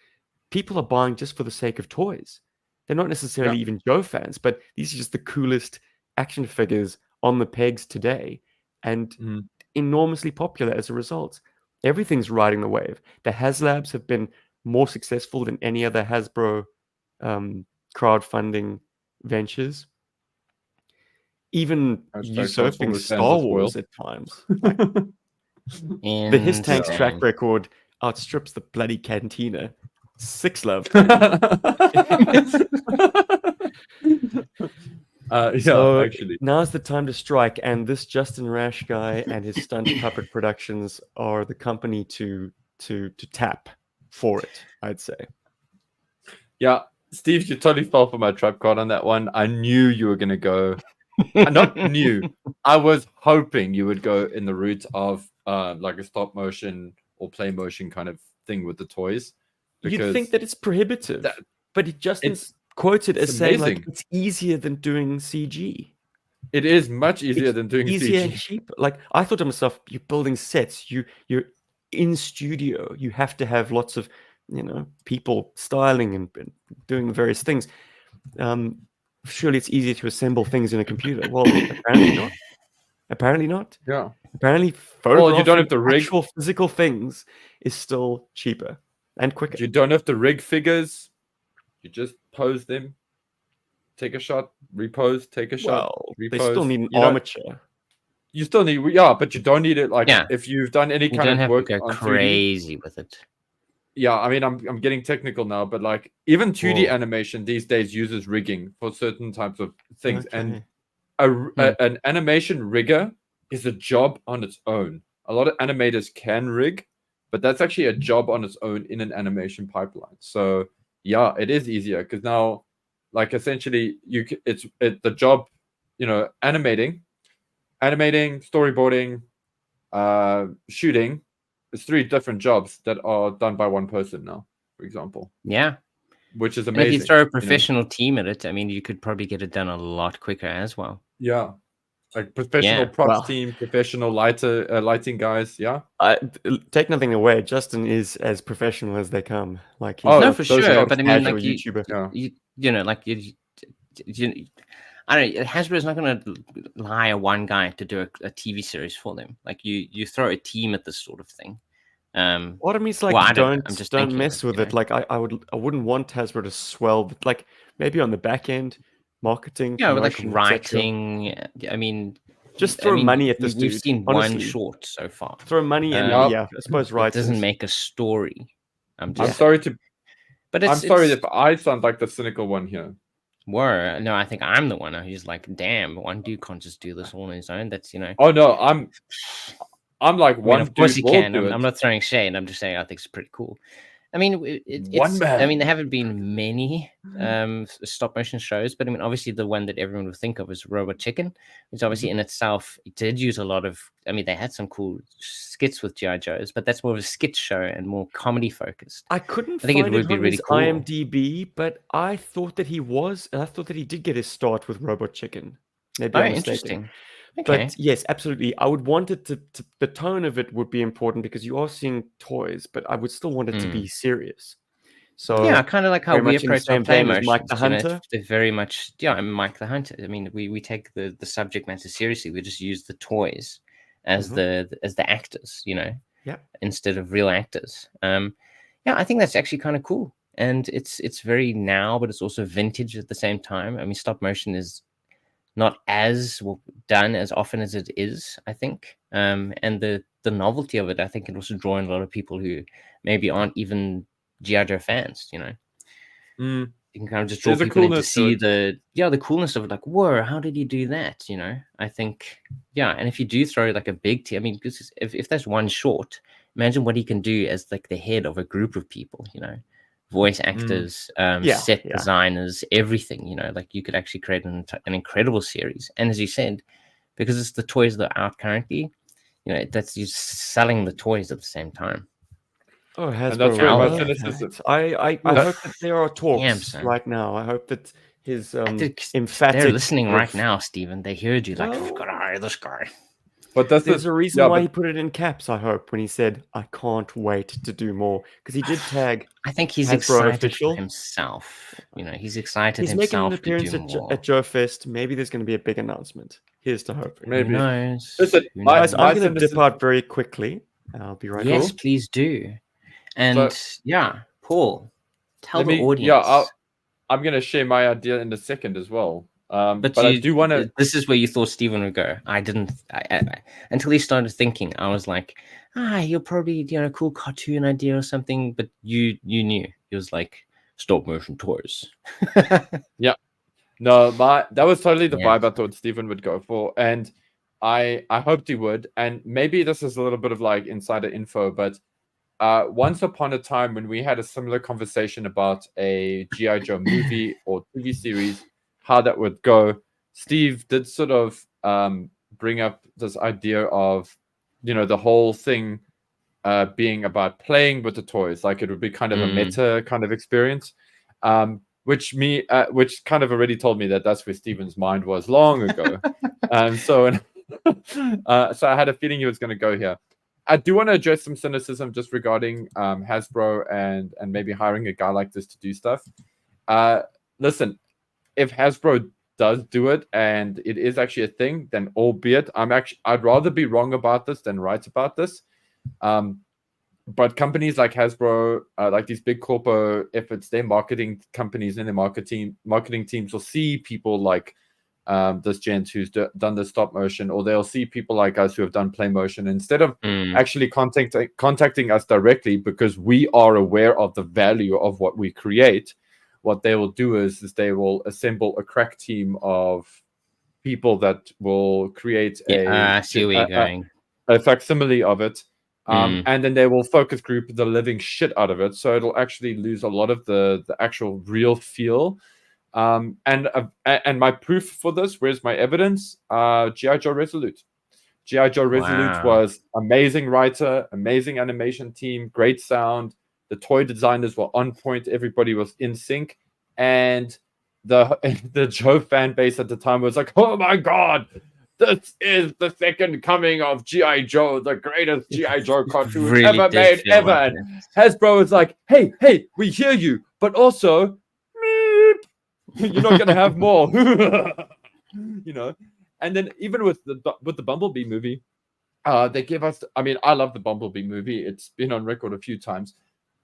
people are buying just for the sake of toys. They're not necessarily even Joe fans, but these are just the coolest action figures on the pegs today, and enormously popular as a result. Everything's riding the wave. The HasLabs have been more successful than any other Hasbro crowdfunding ventures. Even usurping Star Wars at times. Like, the His Tank's track record outstrips the bloody Cantina. 6 love. So actually. Now's the time to strike, and this Justin Rash guy and his Stunt Puppet Productions are the company to tap for it, I'd say. Yeah, Steve, you totally fell for my trap card on that one. I knew you were gonna go. Not knew. I was hoping you would go in the route of like a stop motion or play motion kind of thing with the toys. You'd think that it's prohibitive, but it just is quoted as saying like it's easier than doing CG. It is much easier than doing easier CG. And cheaper. Like I thought to myself, you're building sets, you're in studio, you have to have lots of people styling and doing various things. Surely it's easier to assemble things in a computer. Well, apparently not. Apparently not. Yeah. Apparently, well, you don't have to rig actual physical things is still cheaper and quicker. You don't have to rig figures. You just pose them, take a shot, repose, take a shot, repose. They still need an armature. You still need, but you don't need it. Like if you've done any kind of work, you don't have to go crazy with it. Yeah, I mean, I'm getting technical now, but like even 2D animation these days uses rigging for certain types of things, and an animation rigger is a job on its own. A lot of animators can rig, but that's actually a job on its own in an animation pipeline. So yeah, it is easier because now, like essentially, it's the job, animating, storyboarding, shooting. It's 3 different jobs that are done by one person now, for example. Yeah. Which is amazing. And if you throw a professional team at it, I mean, you could probably get it done a lot quicker as well. Yeah. Like professional props team, professional lighting guys, yeah. Take nothing away. Justin is as professional as they come. Like no, for sure. But I mean, like YouTuber. I don't know. Hasbro's not going to hire one guy to do a TV series for them. Like you throw a team at this sort of thing. What I mean is like don't mess with it. Like I wouldn't want Hasbro to swell, but like maybe on the back end, marketing, with like writing. I mean, just throw money at this dude. We've seen one short so far. Throw money and I suppose it doesn't make a story. I'm sorry if I sound like the cynical one here. No, I think I'm the one who's like, damn, one dude can't just do this all on his own. That's Oh no, I'm like one. Of course he can. I'm not throwing shade. I'm just saying I think it's pretty cool. I mean, I mean, there haven't been many stop motion shows, but I mean, obviously the one that everyone would think of is Robot Chicken, which obviously in itself it did use a lot of. I mean, they had some cool skits with GI Joes, but that's more of a skit show and more comedy focused. I think it would be really cool. IMDb, but I thought that he was. I thought that he did get his start with Robot Chicken. Maybe I'm mistaken. Interesting. Okay. But yes, absolutely. I would want it to the tone of it would be important because you are seeing toys, but I would still want it to be serious. So Yeah, kind of like how very we much in the approach our same play vein as Mike motions. the You know, Hunter. they're very much, yeah, I'm Mike the Hunter. I mean, we take the subject matter seriously. We just use the toys as the actors, you know, Yeah. instead of real actors. Yeah, I think that's actually kind of cool, and it's very now, but it's also vintage at the same time. I mean, stop motion is not as done as often as it is, I think. And the novelty of it, I think, can also draw in a lot of people who maybe aren't even GI Joe fans. You know, you can kind of just draw There's a people in to coolness to see it. the coolness of it. Like, whoa, how did he do that? You know, I think, yeah. And if you do throw like a big team, I mean, if there's one short, imagine what he can do as like the head of a group of people. You know, voice actors, set designers, everything. You know, like you could actually create an incredible series. And as you said, because it's the toys that are out currently, you know, that's you selling the toys at the same time. Oh, Hasbro. And that's where my love cynicism. I hope that there are talks son. right now. I hope that his They're emphatic. listening right now, Stephen. They heard you. Like, No. we've got to hire this guy. But that's There's a reason yeah, why but- he put it in caps, I hope, when he said, I can't wait to do more. Because he did tag. I think he's Hasbro excited official. for himself. You know, he's excited He's making an himself to appearance do more. at Joe Fest. Maybe there's going to be a big announcement. Here's to hoping. Maybe. Who knows? Listen, Who my- knows? Guys, I'm going to cynicism- dip out very quickly. I'll be right Yes, back. please do. And yeah, Paul, tell the audience. Yeah, I'm going to share my idea in a second as well. But I do want to. This is where you thought Stephen would go. I didn't. Until he started thinking, I was like, you'll probably a cool cartoon idea or something. But you knew. He was like, stop motion toys. Yeah. No, that was totally the Yeah. vibe I thought Stephen would go for, and I hoped he would. And maybe this is a little bit of like insider info, but once upon a time when we had a similar conversation about a GI Joe movie or TV series, how that would go, Steve did sort of bring up this idea of, the whole thing being about playing with the toys, like it would be kind of a meta kind of experience, which kind of already told me that that's where Steven's mind was long ago. So I had a feeling he was going to go here. I do want to address some cynicism just regarding Hasbro and maybe hiring a guy like this to do stuff. Listen, if Hasbro does do it and it is actually a thing, then albeit I'd rather be wrong about this than right about this. But companies like Hasbro, like these big corpo efforts, their marketing companies and their marketing teams will see people like this gent who's done the stop motion, or they'll see people like us who have done play motion. Instead of actually contacting us directly because we are aware of the value of what we create, what they will do is they will assemble a crack team of people that will create I see where you're going. a facsimile of it. And then they will focus group the living shit out of it, so it'll actually lose a lot of the actual real feel. And my proof for this, where's my evidence? GI Joe Resolute. GI Joe Resolute was amazing writer, amazing animation team, great sound. The toy designers were on point. Everybody was in sync, and the Joe fan base at the time was like, "Oh my god, this is the second coming of GI Joe, the greatest GI Joe cartoon really ever made ever." Like and Hasbro is like, "Hey, we hear you, but also, you're not gonna have more." And then even with the Bumblebee movie, they give us. I mean, I love the Bumblebee movie. It's been on record a few times,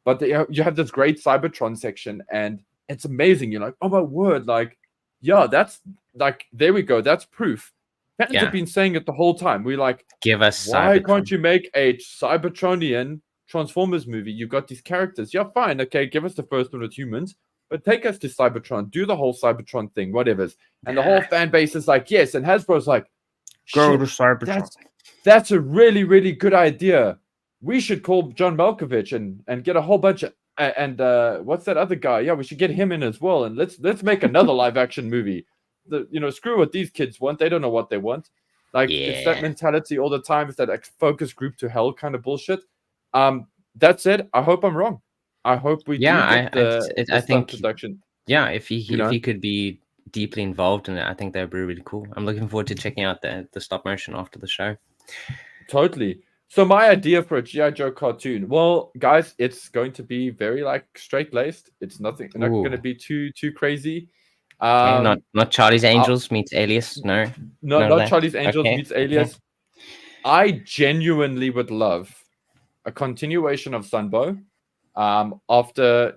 but you have this great Cybertron section, and it's amazing. You're like, oh my word, like, yeah, that's like, there we go. That's proof. Fans have been saying it the whole time. We're like, give us why Cybertron. can't you make a Cybertronian Transformers movie? You've got these characters. Yeah, fine. Okay, give us the first one with humans, but take us to Cybertron. Do the whole Cybertron thing, whatever. And the whole fan base is like, yes. And Hasbro's like, go to Cybertron. That's a really, really good idea. We should call John Malkovich and get a whole bunch of what's that other guy? Yeah, we should get him in as well. And let's make another live action movie. Screw what these kids want. They don't know what they want. Like, it's that mentality all the time. It's that focus group to hell kind of bullshit. That said, I hope I'm wrong. I hope we do get I think production. Yeah, if he could be deeply involved in it, I think that would be really cool. I'm looking forward to checking out the stop motion after the show. Totally. So my idea for a GI Joe cartoon, well, guys, it's going to be very like straight laced. It's not going to Ooh. be too crazy. Okay, not Charlie's I'll- Angels meets Alias. No, no, none of not that. Charlie's Angels Okay, meets okay. Alias. I genuinely would love a continuation of Sunbow. After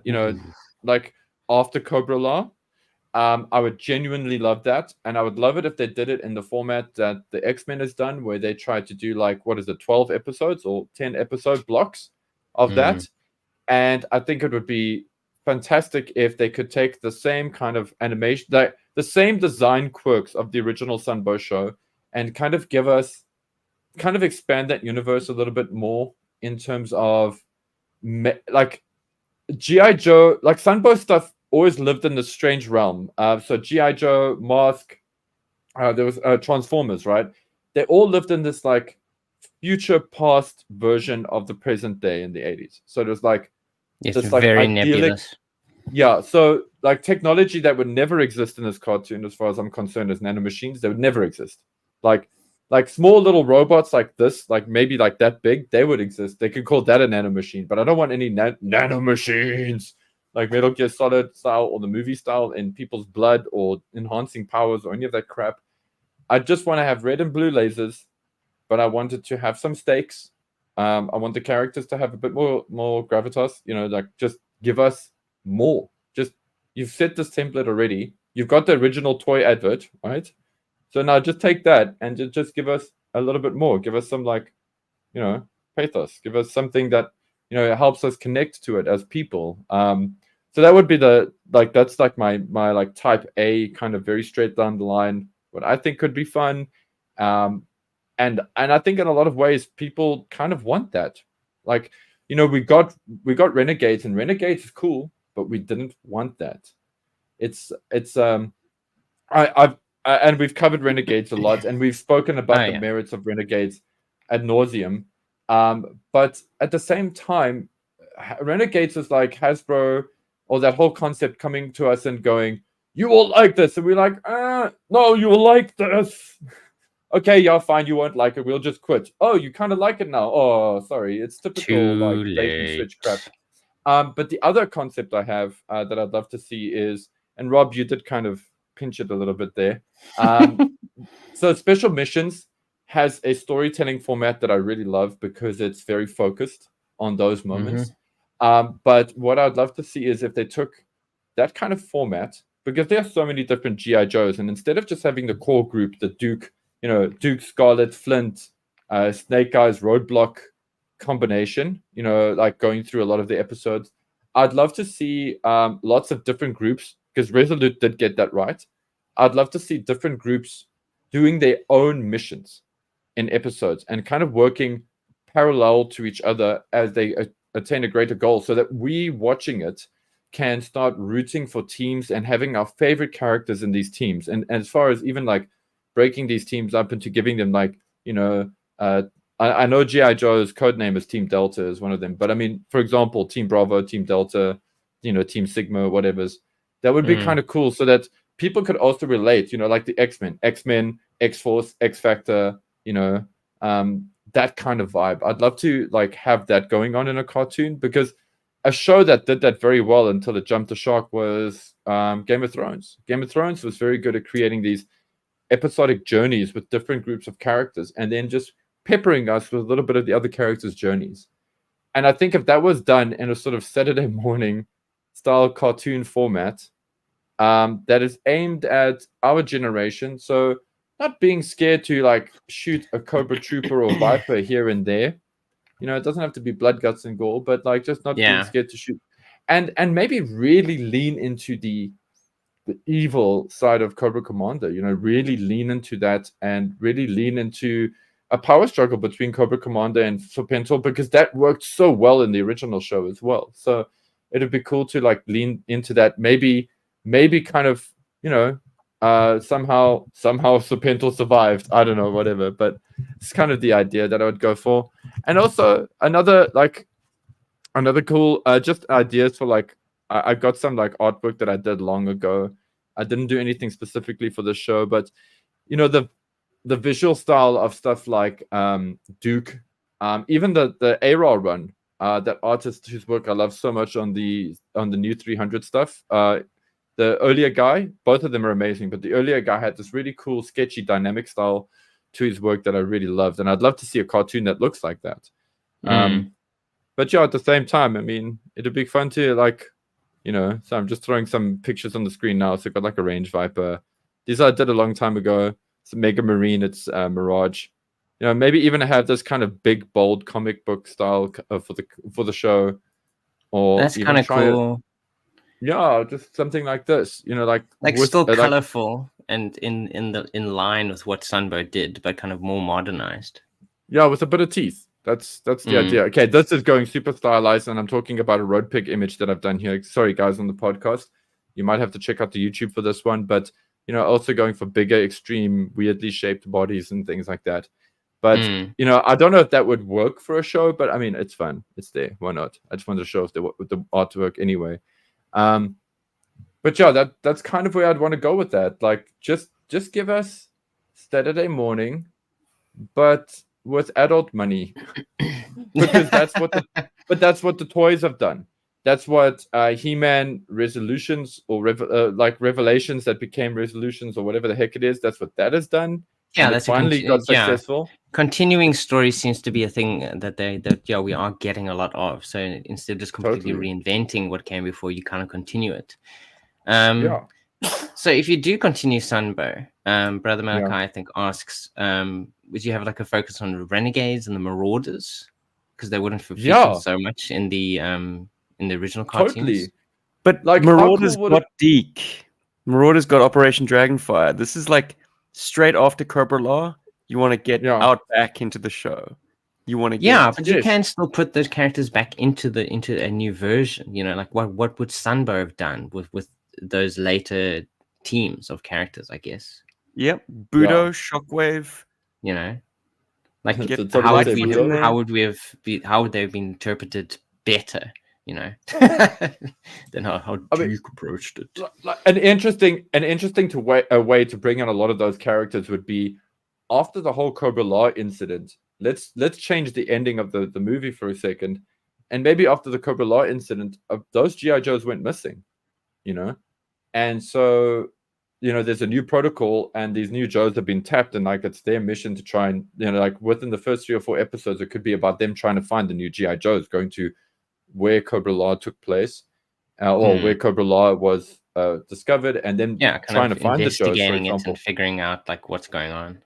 like after Cobra Law. I would genuinely love that, and I would love it if they did it in the format that the X-Men has done, where they try to do like 12 episodes or 10 episode blocks of that. And I think it would be fantastic if they could take the same kind of animation, the same design quirks of the original Sunbow show, and kind of expand that universe a little bit more in terms of like GI Joe, like Sunbow stuff always lived in this strange realm. So GI Joe, Mask, there was Transformers, right? They all lived in this like future past version of the present day in the 80s. So there's like Yes, this like very idyllic, nebulous. yeah. So like technology that would never exist in this cartoon, as far as I'm concerned, as nanomachines, they would never exist. Like small little robots like this, like maybe like that big, they would exist. They could call that a nanomachine, but I don't want any nanomachines like Metal Gear Solid style or the movie style in people's blood or enhancing powers or any of that crap. I just want to have red and blue lasers, but I wanted to have some stakes. I want the characters to have a bit more gravitas. Like just give us more. Just you've set this template already. You've got the original toy advert, right? So now just take that and just give us a little bit more. Give us some like, pathos. Give us something that helps us connect to it as people. So that would be that's like my like type A kind of very straight down the line. What I think could be fun, and I think in a lot of ways people kind of want that. Like we got Renegades, and Renegades is cool, but we didn't want that. It's and we've covered Renegades a lot, and we've spoken about the merits of Renegades ad nauseum. But at the same time, Renegades is like Hasbro or that whole concept coming to us and going, "You will like this," and we're like, "No, you will like this." Okay, yeah, fine, you won't like it. We'll just quit. Oh, you kind of like it now. Oh, sorry, it's typical like bait and switch crap. But the other concept I have that I'd love to see is, and Rob, you did kind of pinch it a little bit there. So Special Missions has a storytelling format that I really love because it's very focused on those moments. But what I'd love to see is if they took that kind of format, because there are so many different GI Joes, and instead of just having the core group, the Duke, Duke, Scarlet, Flint, Snake Eyes, Roadblock combination, like going through a lot of the episodes, I'd love to see lots of different groups, because Resolute did get that right. I'd love to see different groups doing their own missions in episodes and kind of working parallel to each other as they attain a greater goal, so that we watching it can start rooting for teams and having our favorite characters in these teams. And as far as even like breaking these teams up into giving them like, I know G.I. Joe's codename is Team Delta is one of them. But I mean, for example, Team Bravo, Team Delta, Team Sigma, whatever's. That would be kind of cool, so that people could also relate, like the X-Men, X-Force, X-Factor, that kind of vibe. I'd love to like have that going on in a cartoon, because a show that did that very well until it jumped the shark was Game of Thrones. Game of Thrones was very good at creating these episodic journeys with different groups of characters, and then just peppering us with a little bit of the other characters' journeys. And I think if that was done in a sort of Saturday morning style cartoon format, that is aimed at our generation, so not being scared to like shoot a Cobra Trooper or Viper here and there. It doesn't have to be blood, guts, and gore, but like just not being scared to shoot, and maybe really lean into the evil side of Cobra Commander. Really lean into that, and really lean into a power struggle between Cobra Commander and Serpentor, because that worked so well in the original show as well. So it'd be cool to like lean into that. Maybe kind of somehow Serpentor survived. I don't know, whatever. But it's kind of the idea that I would go for. And also another cool just ideas for like I got some like artwork that I did long ago. I didn't do anything specifically for the show, but the visual style of stuff like Duke Even the ARAL run, that artist whose work I love so much on the new 300 stuff. The earlier guy, both of them are amazing, but the earlier guy had this really cool, sketchy, dynamic style to his work that I really loved, and I'd love to see a cartoon that looks like that. But yeah, at the same time, I mean, it'd be fun to so I'm just throwing some pictures on the screen now. So I've got like a Range Viper. These I did a long time ago. It's a Mega Marine. It's Mirage. Maybe even have this kind of big, bold comic book style for the show. Or that's kind of cool. Yeah, just something like this. Like still colorful and in line with what Sunbow did, but kind of more modernized. Yeah, with a bit of teeth. That's the idea. Okay, this is going super stylized, and I'm talking about a road pig image that I've done here. Sorry, guys, on the podcast, you might have to check out the YouTube for this one. But also going for bigger, extreme, weirdly shaped bodies and things like that. But I don't know if that would work for a show. But I mean, it's fun. It's there. Why not? I just wanted to show off the artwork anyway. But yeah, that's kind of where I'd want to go with that. Like, just give us Saturday morning, but with adult money, because that's what the toys have done. That's what He-Man resolutions or revelations that became resolutions or whatever the heck it is. That's what that has done. Yeah, and that's finally got successful. Continuing story seems to be a thing that we are getting a lot of. So instead of just completely reinventing what came before, you kind of continue it. So if you do continue Sunbow, Brother Malachi, I think, asks, would you have like a focus on Renegades and the Marauders? Because they wouldn't feature so much in the original cartoons. Totally. But like Marauders got Deke. Marauders got Operation Dragonfire. This is like straight after Cobra Law. You want to get out back into the show. You want to get but you can still put those characters back into a new version. Like what would Sunbow have done with those later teams of characters, I guess. Yep. Budo, Shockwave. Like how would they have been interpreted better, than how Duke approached it. An interesting way to bring in a lot of those characters would be after the whole Cobra Law incident. Let's change the ending of the movie for a second, and maybe after the Cobra Law incident, those GI Joes went missing, and so there's a new protocol, and these new Joes have been tapped, and like it's their mission to try and like within the first 3 or 4 episodes, it could be about them trying to find the new GI Joes, going to where Cobra Law took place, or where Cobra Law was discovered, and then trying to find the Joes, for example, and figuring out like what's going on.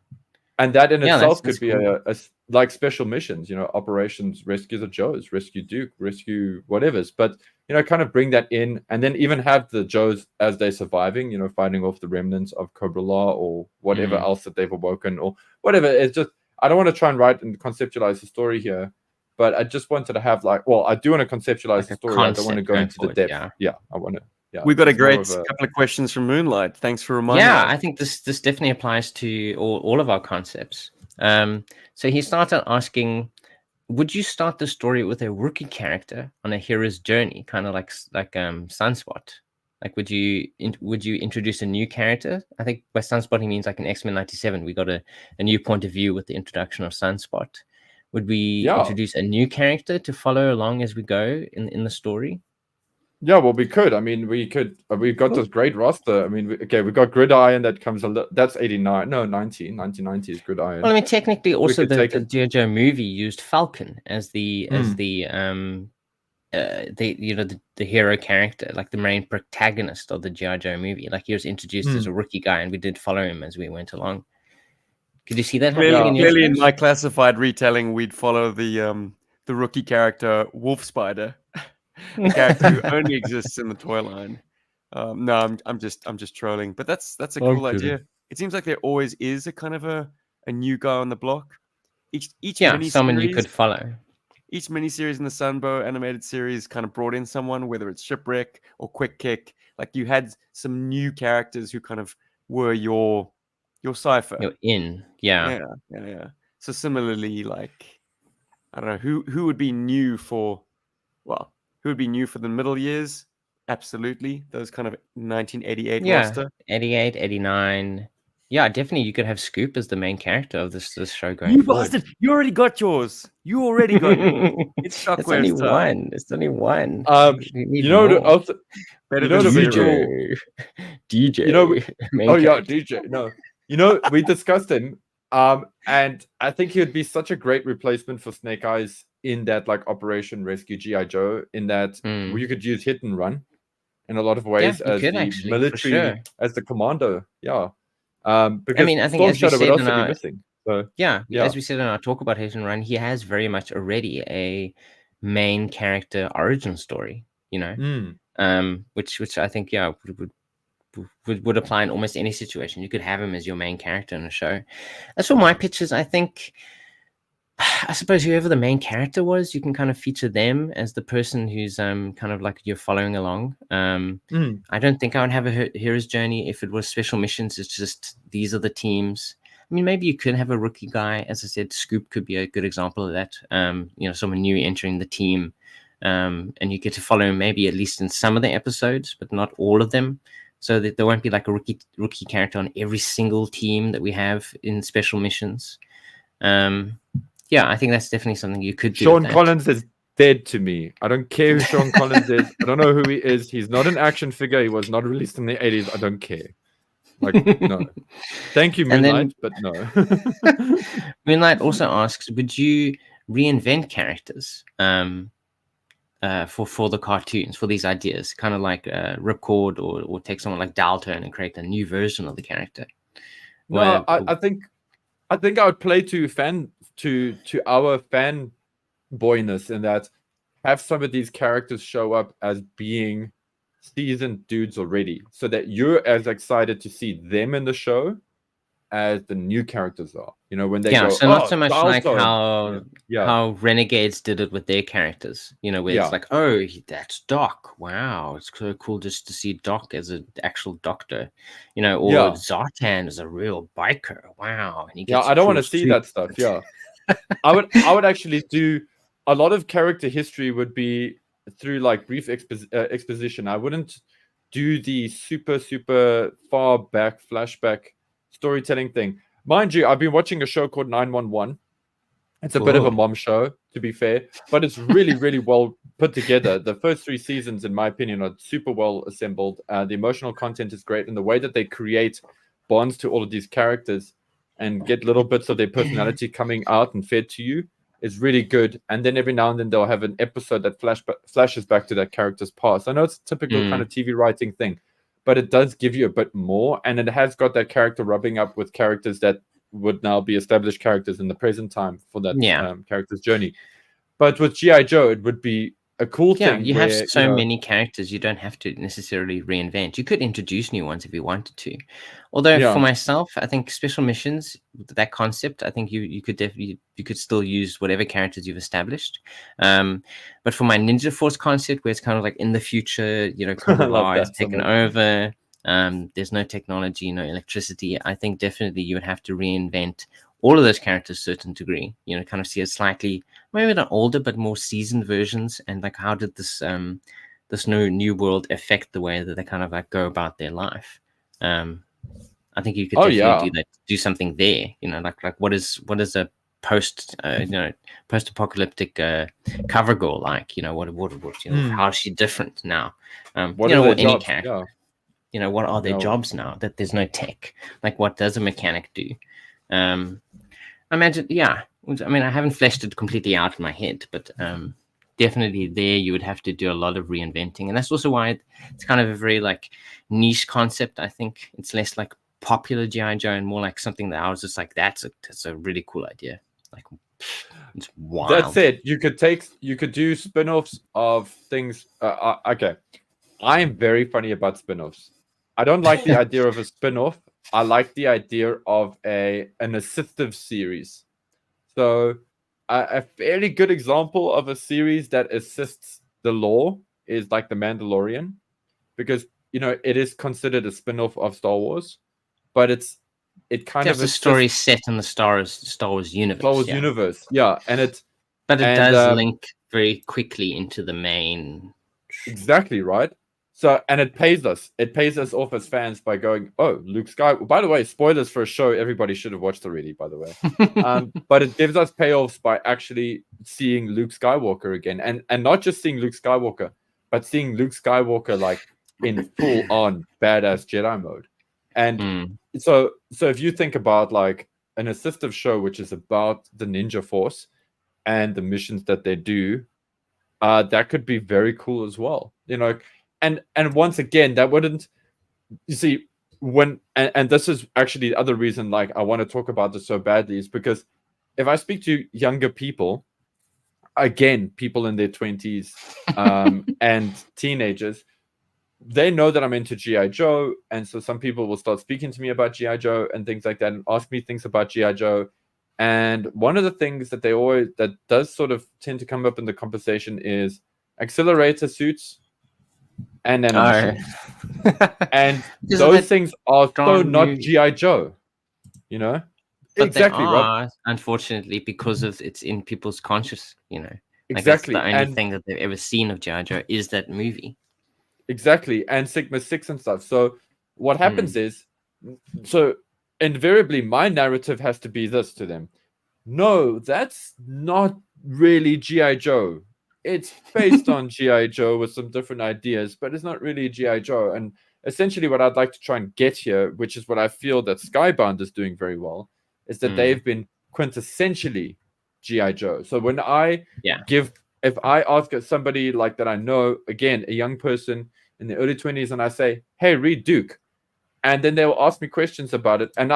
And that in itself could be cool. a like special missions, operations, rescue the Joes, rescue Duke, rescue whatever's, but kind of bring that in, and then even have the Joes as they're surviving, fighting off the remnants of Cobra Law or whatever else that they've awoken or whatever. It's just, I don't want to try and write and conceptualize the story here, but I just wanted to have I do want to conceptualize the story. I don't want to go into the depth. I want to. Yeah, we got a great couple of questions from Moonlight. Thanks for reminding us. I think this definitely applies to all of our concepts. So he started asking, would you start the story with a rookie character on a hero's journey, kind of like Sunspot? Like, would you introduce a new character? I think by Sunspot he means like in X-Men 97. We got a new point of view with the introduction of Sunspot. Would we introduce a new character to follow along as we go in the story? Yeah, well, we could. I mean, we could. We've got this great roster. I mean, we've got Gridiron that comes. That's 89. No, 1990 is Gridiron. Well, I mean, technically, also the GI Joe movie used Falcon as the hero character, like the main protagonist of the GI Joe movie. Like he was introduced as a rookie guy, and we did follow him as we went along. Could you see that happening? Clearly, in my classified retelling, we'd follow the rookie character Wolf Spider. A character who only exists in the toy line. No, I'm just trolling, but that's a cool idea. It seems like there always is a kind of a new guy on the block. Each someone you could follow. Each miniseries in the Sunbow animated series kind of brought in someone, whether it's Shipwreck or Quick Kick. Like you had some new characters who kind of were your cipher. You're in, yeah. So similarly, like I don't know who would be new for, who would be new for the middle years? Absolutely. Those kind of 1988 roster. 88, 89. yeah, definitely you could have Scoop as the main character of this show going You forward. bastard! You already got yours. You already got yours. It's It's Shockwave only stuff. one. It's only one. We need You know, more. also, Better you know than the zero. visual. DJ. You know, main oh yeah, character. DJ. No, you know, we discussed him. And I think he would be such a great replacement for Snake Eyes in that like Operation Rescue GI Joe. In that you could use hit and run in a lot of ways Yeah, you as could the actually, for military, sure. as the commando. Yeah. Because I think Storm as we Shadow would said in also be our missing. So yeah, yeah. as we said in our talk about Hit and Run, he has very much already a main character origin story, you know, which I think would apply in almost any situation. You could have him as your main character in a show. As for my pitches, I think, I suppose whoever the main character was, you can kind of feature them as the person who's kind of like you're following along. I don't think I would have a hero's journey if it was special missions. It's just these are the teams. I mean, maybe you could have a rookie guy. As I said, Scoop could be a good example of that. You know, someone new entering the team, and you get to follow him maybe at least in some of the episodes, but not all of them. So that there won't be like a rookie character on every single team that we have in special missions. Yeah, I think that's definitely something you could do. Sean Collins is dead to me. I don't care who Sean Collins is. I don't know who he is. He's not an action figure. He was not released in the 80s. I don't care. Like, no. Thank you, Moonlight, but no. Moonlight also asks, would you reinvent characters for the cartoons, for these ideas? Kind of like record or take someone like Dalton and create a new version of the character? No, I think I would play to our fan boyness in that have some of these characters show up as being seasoned dudes already, so that you're as excited to see them in the show as the new characters are. You know, when they go, so not so much like Dalton." how Renegades did it with their characters, you know, where it's like, oh, that's Doc. Wow, it's so cool just to see Doc as an actual doctor, you know, or Zartan is a real biker. Wow. And he gets I don't want to see that stuff. Yeah. I would actually do a lot of character history would be through like brief exposition. I wouldn't do the super far back flashback storytelling thing. Mind you, I've been watching a show called 911. It's a bit of a mom show, to be fair, but it's really well put together. The first 3 seasons, in my opinion, are super well assembled. The emotional content is great, and the way that they create bonds to all of these characters and get little bits of their personality coming out and fed to you is really good. And then every now and then they'll have an episode that flashes back to that character's past. I know it's a typical kind of TV writing thing, but it does give you a bit more, and it has got that character rubbing up with characters that would now be established characters in the present time for that character's journey. But with GI Joe, it would be a cool thing. You have so many characters, you don't have to necessarily reinvent. You could introduce new ones if you wanted to. Although for myself, I think special missions, that concept, I think you could definitely still use whatever characters you've established. But for my Ninja Force concept, where it's kind of like in the future, you know, Cobra is taken over. There's no technology, no electricity. I think definitely you would have to reinvent all of those characters to a certain degree, you know, kind of see a slightly, maybe not older, but more seasoned versions. And like, how did this new world affect the way that they kind of like go about their life? I think you could definitely do that, do something there, you know, like what is a post-apocalyptic cover girl like, you know, what you know, how is she different now? What you know, are their any jobs? character, you know, what are their jobs now that there's no tech? Like, what does a mechanic do? Imagine, I mean, I haven't fleshed it completely out in my head, but definitely there you would have to do a lot of reinventing, and that's also why it's kind of a very like niche concept. I think it's less like popular GI Joe and more like something that I was just like, that's a really cool idea. Like, it's wild. That's it. You could do spin-offs of things. Okay, I am very funny about spin-offs. I don't like the idea of a spin-off. I like the idea of an assistive series. So a fairly good example of a series that assists the lore is like The Mandalorian, because, you know, it is considered a spin-off of Star Wars, but it kind of a story set in the Star Wars universe. Star Wars universe, yeah, but it does link very quickly into the main. Exactly right. So, and it pays us. It pays us off as fans by going, oh, Luke Skywalker. By the way, spoilers for a show everybody should have watched already, by the way. But it gives us payoffs by actually seeing Luke Skywalker again. And not just seeing Luke Skywalker, but seeing Luke Skywalker like in full-on badass Jedi mode. And so if you think about like an assistive show which is about the Ninja Force and the missions that they do, that could be very cool as well. You know, and once again, that wouldn't, you see, when and this is actually the other reason like I want to talk about this so badly, is because if I speak to younger people, again, people in their 20s and teenagers, they know that I'm into GI Joe, and so some people will start speaking to me about GI Joe and things like that, and ask me things about GI Joe. And one of the things that that does sort of tend to come up in the conversation is accelerator suits and animations. And those things are so not GI Joe, you know. But exactly, they are, unfortunately, because of it's in people's conscious, you know. Like exactly. That's the only thing that they've ever seen of GI Joe is that movie. Exactly, and Sigma 6 and stuff. So what happens is, so invariably my narrative has to be this to them. No, that's not really GI Joe. It's based on GI Joe with some different ideas, but it's not really GI Joe. And essentially what I'd like to try and get here, which is what I feel that Skybound is doing very well, is that they've been quintessentially GI Joe. So when I if I ask somebody like that I know, again, a young person in the early 20s, and I say, hey, read Duke. And then they will ask me questions about it. And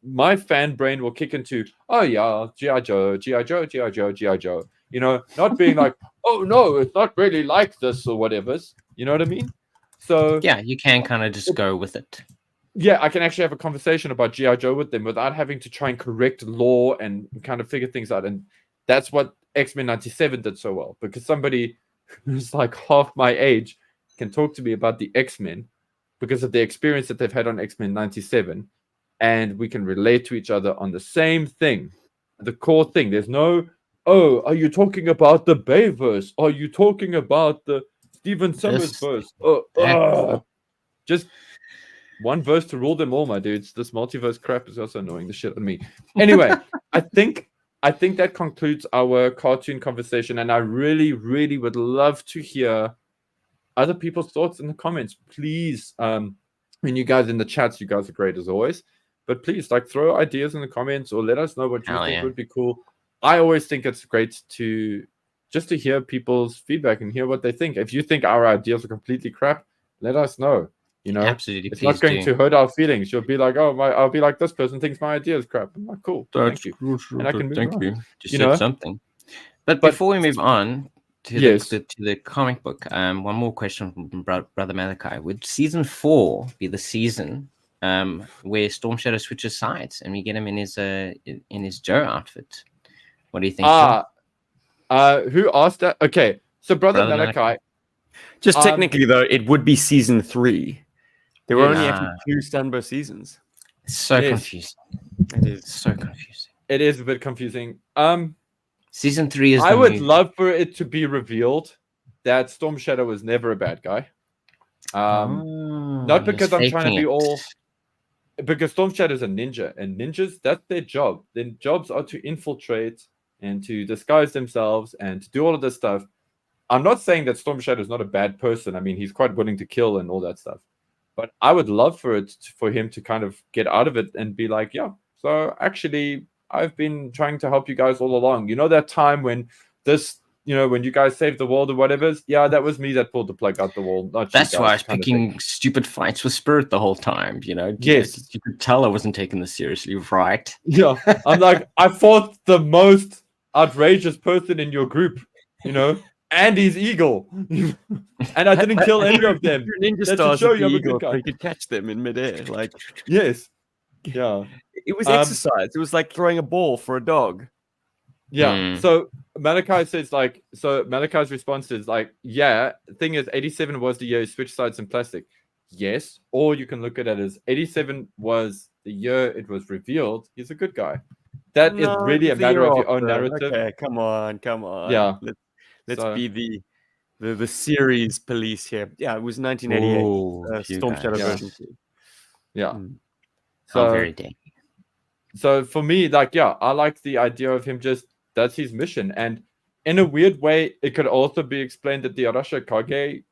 my fan brain will kick into, oh yeah, G.I. Joe, G.I. Joe, G.I. Joe, G.I. Joe. You know, not being like, oh no, it's not really like this or whatever. You know what I mean? So yeah, you can kind of just go with it. Yeah, I can actually have a conversation about G.I. Joe with them without having to try and correct law and kind of figure things out. And that's what X-Men 97 did so well, because somebody who's like half my age can talk to me about the X-Men because of the experience that they've had on X-Men 97, and we can relate to each other on the same thing, the core thing. There's no, oh, are you talking about the Bayverse? Are you talking about the Stephen Summers verse? Just one verse to rule them all, my dudes. This multiverse crap is also annoying the shit on me. Anyway, I think that concludes our cartoon conversation, and I really, really would love to hear other people's thoughts in the comments. Please, when you guys in the chats, you guys are great as always, but please, like, throw ideas in the comments or let us know what you think would be cool. I always think it's great to hear people's feedback and hear what they think. If you think our ideas are completely crap, let us know. You know, absolutely, it's not going to hurt our feelings. You'll be like, oh, I'll be like, this person thinks my idea is crap. I'm like, cool, thank you. And I can move on. You just said something. But before we move on to the comic book, one more question from Brother Malachi. Would season 4 be the season where Storm Shadow switches sides and we get him in his Joe outfit? What do you think? Who asked that? Okay, so Brother Malachi. Just technically, though, it would be season 3. There were only actually 2 Stanbo seasons. It's so confusing. It is so confusing. It is a bit confusing. Season 3 is. I would love for it to be revealed that Storm Shadow was never a bad guy. Not because I'm trying to be all. Because Storm Shadow is a ninja, and ninjas, that's their job. Their jobs are to infiltrate and to disguise themselves and to do all of this stuff. I'm not saying that Storm Shadow is not a bad person. I mean, he's quite willing to kill and all that stuff. But I would love for him to kind of get out of it and be like, yeah, so actually, I've been trying to help you guys all along. You know that time when when you guys saved the world or whatever? Yeah, that was me that pulled the plug out the wall. That's why I was picking stupid fights with Spirit the whole time, you know? Yes. You could tell I wasn't taking this seriously, right? Yeah, I'm like, I fought the most outrageous person in your group, you know? And he's eagle, and I didn't kill any of them. Ninja stars show you eagle, so you could catch them in midair. Like, yes, yeah, it was exercise. It was like throwing a ball for a dog. Yeah. So Malachi says Malachi's response is like, yeah. The thing is, 87 was the year he switched sides in plastic. Yes, or you can look at it as 87 was the year it was revealed he's a good guy. That is really a matter of your own narrative. Okay, come on. Yeah. Let's be the series Police here. Yeah, it was 1988. Ooh, you Storm guys. Shadow Yeah. version 2. Yeah. Mm. How So very dated. so for me, like, yeah, I like the idea of him just that's his mission. And in a weird way, it could also be explained that the Arashikage,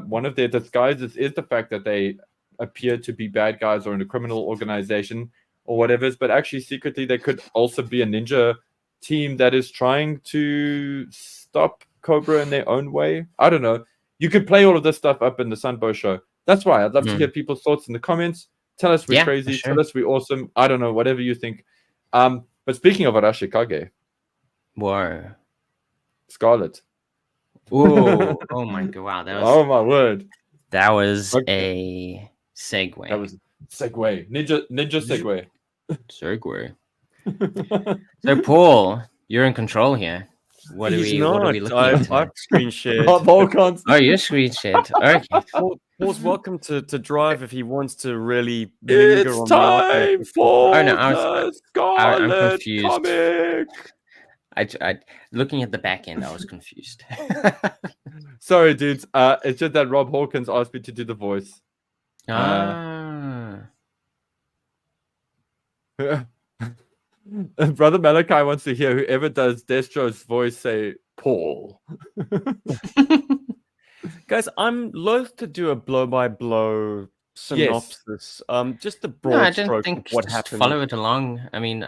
one of their disguises is the fact that they appear to be bad guys or in a criminal organization or whatever. But actually, secretly, they could also be a ninja team that is trying to stop Cobra in their own way. I don't know. You could play all of this stuff up in the Sunbow show. That's why I'd love to hear people's thoughts in the comments. Tell us we're Yeah, crazy. for sure. Tell us we're awesome. I don't know, whatever you think. But speaking of Arashikage, Whoa. Scarlet. Ooh. Oh my god! Wow, Oh my word. that was Okay. a segue. That was segue. Ninja segue. segue. So Paul, you're in control here. What are He's we? not. What are we looking at? I've tonight? screen shared. Volcans. Oh, you're screen shared. Okay. Paul's welcome to drive if he wants to really linger It's on the artwork. time for Oh, no, the Scarlet confused. comic. I looking at the back end, I was confused. Sorry, dudes. It's just that Rob Hawkins asked me to do the voice. Ah. Brother Malachi wants to hear whoever does Destro's voice say Paul. Guys, I'm loath to do a blow-by-blow synopsis. Just the broad No, I don't strokes think of what just happened. follow it along. I mean,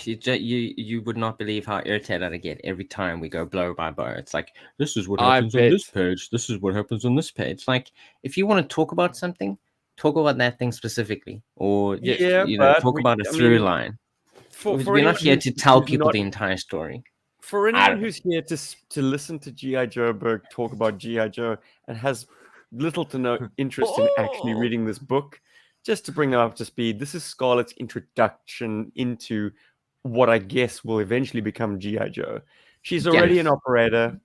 you would not believe how irritated I get every time we go blow by blow. It's like, this is what I happens on bet. this page. This is what happens on this page. Like, if you want to talk about something, talk about that thing specifically, or Yeah, you know, but talk about a through line. For We're not anyone here to tell who's people not- the entire story. For I anyone don't who's here to listen to GI Joburg talk about GI Joe and has little to no interest in actually reading this book, just to bring them up to speed, this is Scarlett's introduction into what I guess will eventually become GI Joe. She's already an operator.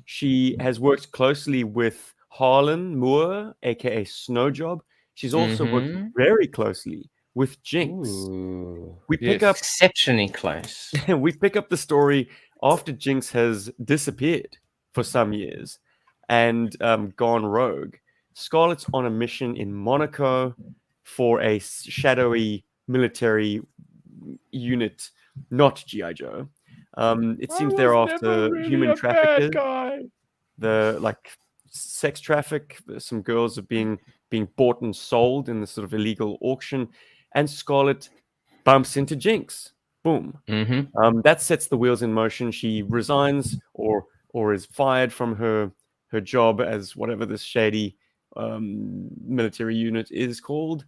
She has worked closely with Harlan Moore, aka Snowjob. She's also worked very closely with Jinx. Ooh. We pick up Exceptionally close. we pick up the story after Jinx has disappeared for some years and gone rogue. Scarlett's on a mission in Monaco for a shadowy military unit, not GI Joe. It seems they're after human traffickers. The like sex traffic. Some girls are being bought and sold in this sort of illegal auction, and Scarlet bumps into Jinx. Boom. That sets the wheels in motion. She resigns or is fired from her job as whatever this shady military unit is called,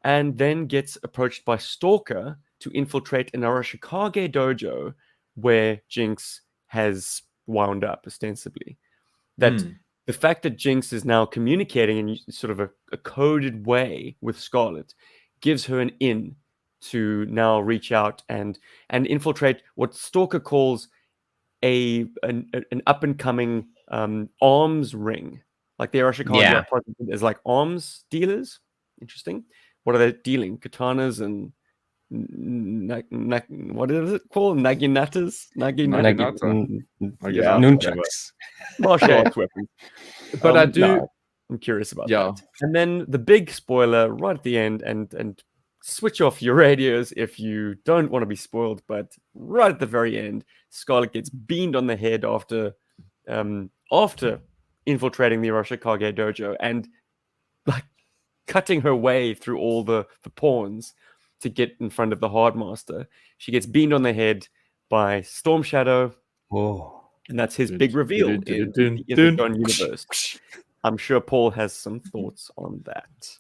and then gets approached by Stalker to infiltrate an Arashikage dojo where Jinx has wound up ostensibly. That the fact that Jinx is now communicating in sort of a coded way with Scarlet gives her an in to now reach out and infiltrate what Stalker calls an up and coming arms ring. Like the Arashikage is like arms dealers. Interesting. What are they dealing? Katanas and what is it called? Naginatas? Nunchucks. Martial arts weapons. But I do. I'm curious about that. And then the big spoiler right at the end, and switch off your radios if you don't want to be spoiled. But right at the very end, Scarlet gets beamed on the head after infiltrating the Arashikage dojo and like cutting her way through all the pawns to get in front of the Hardmaster. She gets beamed on the head by Storm Shadow. Whoa. And that's his big reveal in the Joan universe. I'm sure Paul has some thoughts on that.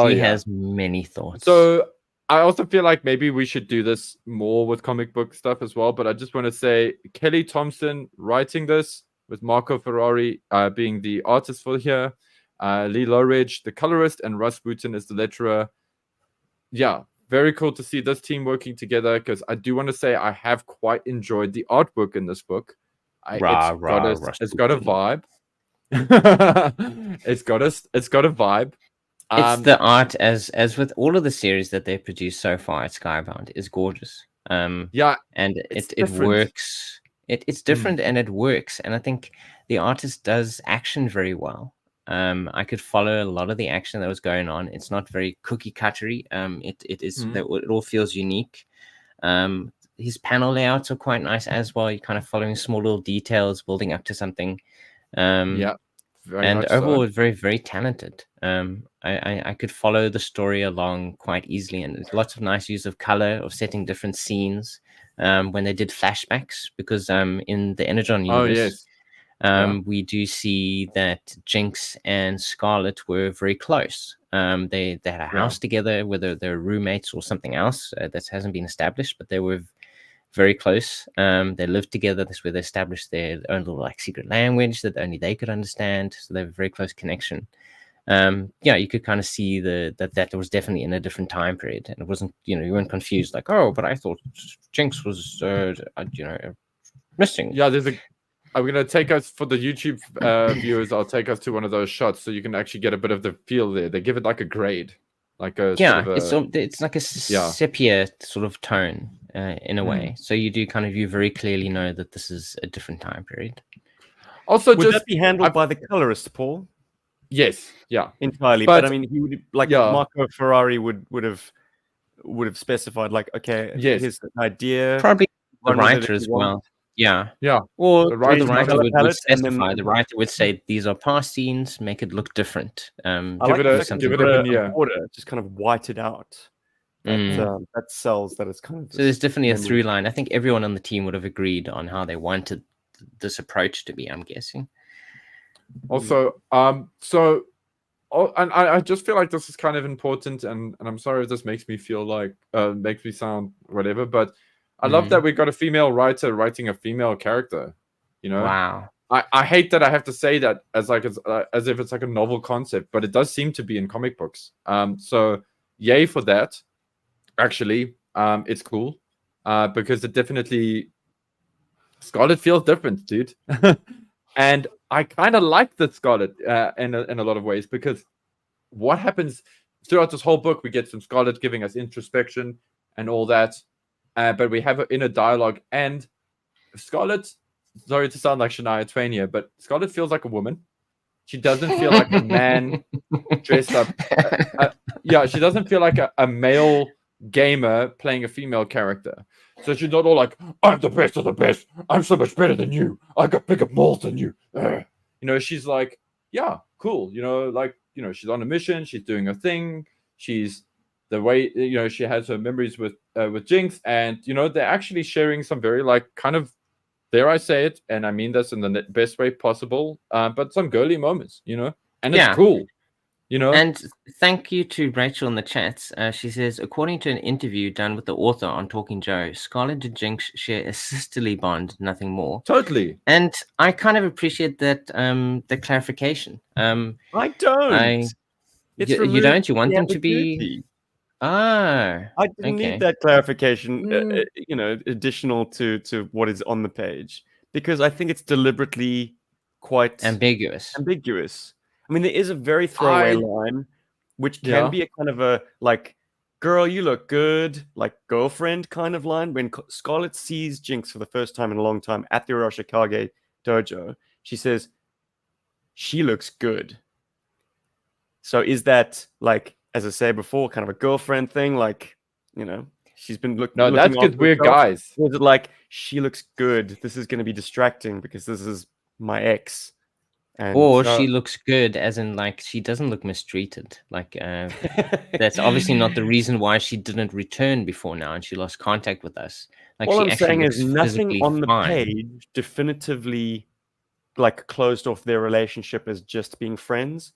He has many thoughts. So I also feel like maybe we should do this more with comic book stuff as well. But I just want to say Kelly Thompson writing this with Marco Ferrari being the artist for here, Lee Lowridge, the colorist, and Russ Wooten is the letterer. Yeah, very cool to see this team working together because I do want to say I have quite enjoyed the artwork in this book. It's got a vibe. It's got a vibe. It's the art as with all of the series that they've produced so far at Skybound is gorgeous. And it works It's different and it works. And I think the artist does action very well. I could follow a lot of the action that was going on. It's not very cookie cuttery. It all feels unique. His panel layouts are quite nice as well. You're kind of following small little details, building up to something. Very and much overall, so. it's very, very talented. I could follow the story along quite easily, and there's lots of nice use of color, of setting different scenes. When they did flashbacks, because in the Energon universe, we do see that Jinx and Scarlet were very close. They had a house together, whether they're roommates or something else that hasn't been established, but they were very close. They lived together. That's where they established their own little like secret language that only they could understand. So they have a very close connection. You could kind of see that was definitely in a different time period, and it wasn't, you weren't confused like, oh, but I thought Jinx was, missing. Yeah, I'm gonna take us for the YouTube viewers. I'll take us to one of those shots so you can actually get a bit of the feel there. They give it like a grade, like a it's like a sepia sort of tone in a way. So you very clearly know that this is a different time period. Also, would that be handled by the colorist, Paul? Yes, yeah, entirely. But I mean, he would Marco Ferrari would have specified like, okay, here's the idea. Probably the writer as well. Yeah. Or the writer would specify. The writer would say these are past scenes. Make it look different. Give it a border, just kind of white it out. That sells that it's kind of. So there's definitely a through line. I think everyone on the team would have agreed on how they wanted this approach to be, I'm guessing. Also, and I just feel like this is kind of important, and I'm sorry if this makes me feel like makes me sound whatever, but I love that we got a female writer writing a female character. Wow. I hate that I have to say that as if it's like a novel concept, but it does seem to be in comic books. So yay for that. Actually, it's cool because it definitely Scarlet feels different, dude. And I kind of like the Scarlet in a lot of ways, because what happens throughout this whole book, we get some Scarlet giving us introspection and all that, but we have an inner dialogue. And Scarlet, sorry to sound like Shania Twain here, but Scarlet feels like a woman. She doesn't feel like a man dressed up. She doesn't feel like a male gamer playing a female character. So she's not all like, I'm the best of the best. I'm so much better than you. I got bigger balls than you. She's like, yeah, cool. She's on a mission. She's doing her thing. She's the way, she has her memories with Jinx. And, they're actually sharing some very kind of, dare I say it, and I mean this in the best way possible, but some girly moments, and it's cool. And thank you to Rachel in the chats. She says, according to an interview done with the author on Talking Joe, Scarlett and Jinx share a sisterly bond, nothing more. Totally. And I kind of appreciate that the clarification. I don't. You don't? You want them to be? I didn't need that clarification, additional to what is on the page, because I think it's deliberately quite ambiguous. I mean, there is a very throwaway line, which can be a kind of a girl, you look good, like girlfriend kind of line. When Scarlett sees Jinx for the first time in a long time at the Arashikage dojo, she says, she looks good. So is that, as I say before, kind of a girlfriend thing? She's been looking. No, that's because we're guys. Or is it she looks good? This is going to be distracting because this is my ex. She looks good, as in she doesn't look mistreated. That's obviously not the reason why she didn't return before now and she lost contact with us. All I'm saying is nothing on the page definitively closed off their relationship as just being friends,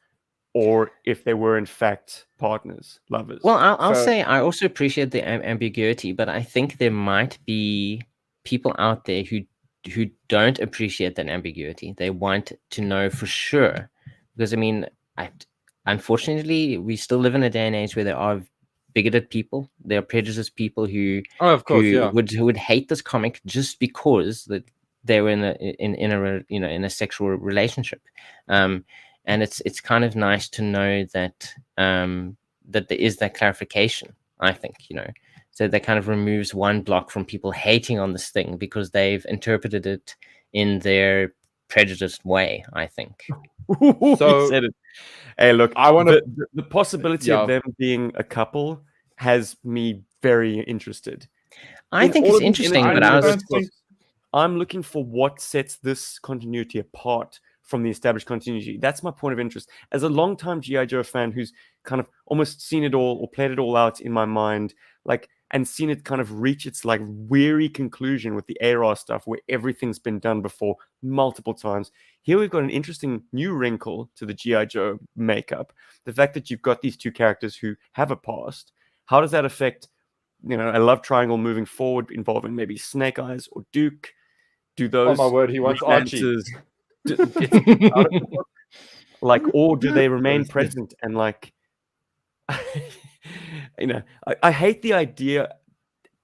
or if they were in fact partners, lovers. Well, I'll say I also appreciate the ambiguity, but I think there might be people out there who don't appreciate that ambiguity. They want to know for sure, because I mean, unfortunately, we still live in a day and age where there are bigoted people, there are prejudiced people who would hate this comic just because that they were in a sexual relationship, and it's kind of nice to know that that there is that clarification. I think So that kind of removes one block from people hating on this thing because they've interpreted it in their prejudiced way, I think. So, you said it. Hey, look, I want to. the possibility Yeah. of them being a couple has me very interested. I In think all it's of these interesting, images but I in was the don't book, think- I'm looking for what sets this continuity apart from the established continuity. That's my point of interest. As a longtime GI Joe fan who's kind of almost seen it all or played it all out in my mind, like, and seen it kind of reach its like weary conclusion with the ARR stuff where everything's been done before multiple times. Here we've got an interesting new wrinkle to the GI Joe makeup. The fact that you've got these two characters who have a past. How does that affect, a love triangle moving forward involving maybe Snake Eyes or Duke? Do Oh those my word, he wants Archie. romances get out of the book? Like, or do they remain present and like I hate the idea,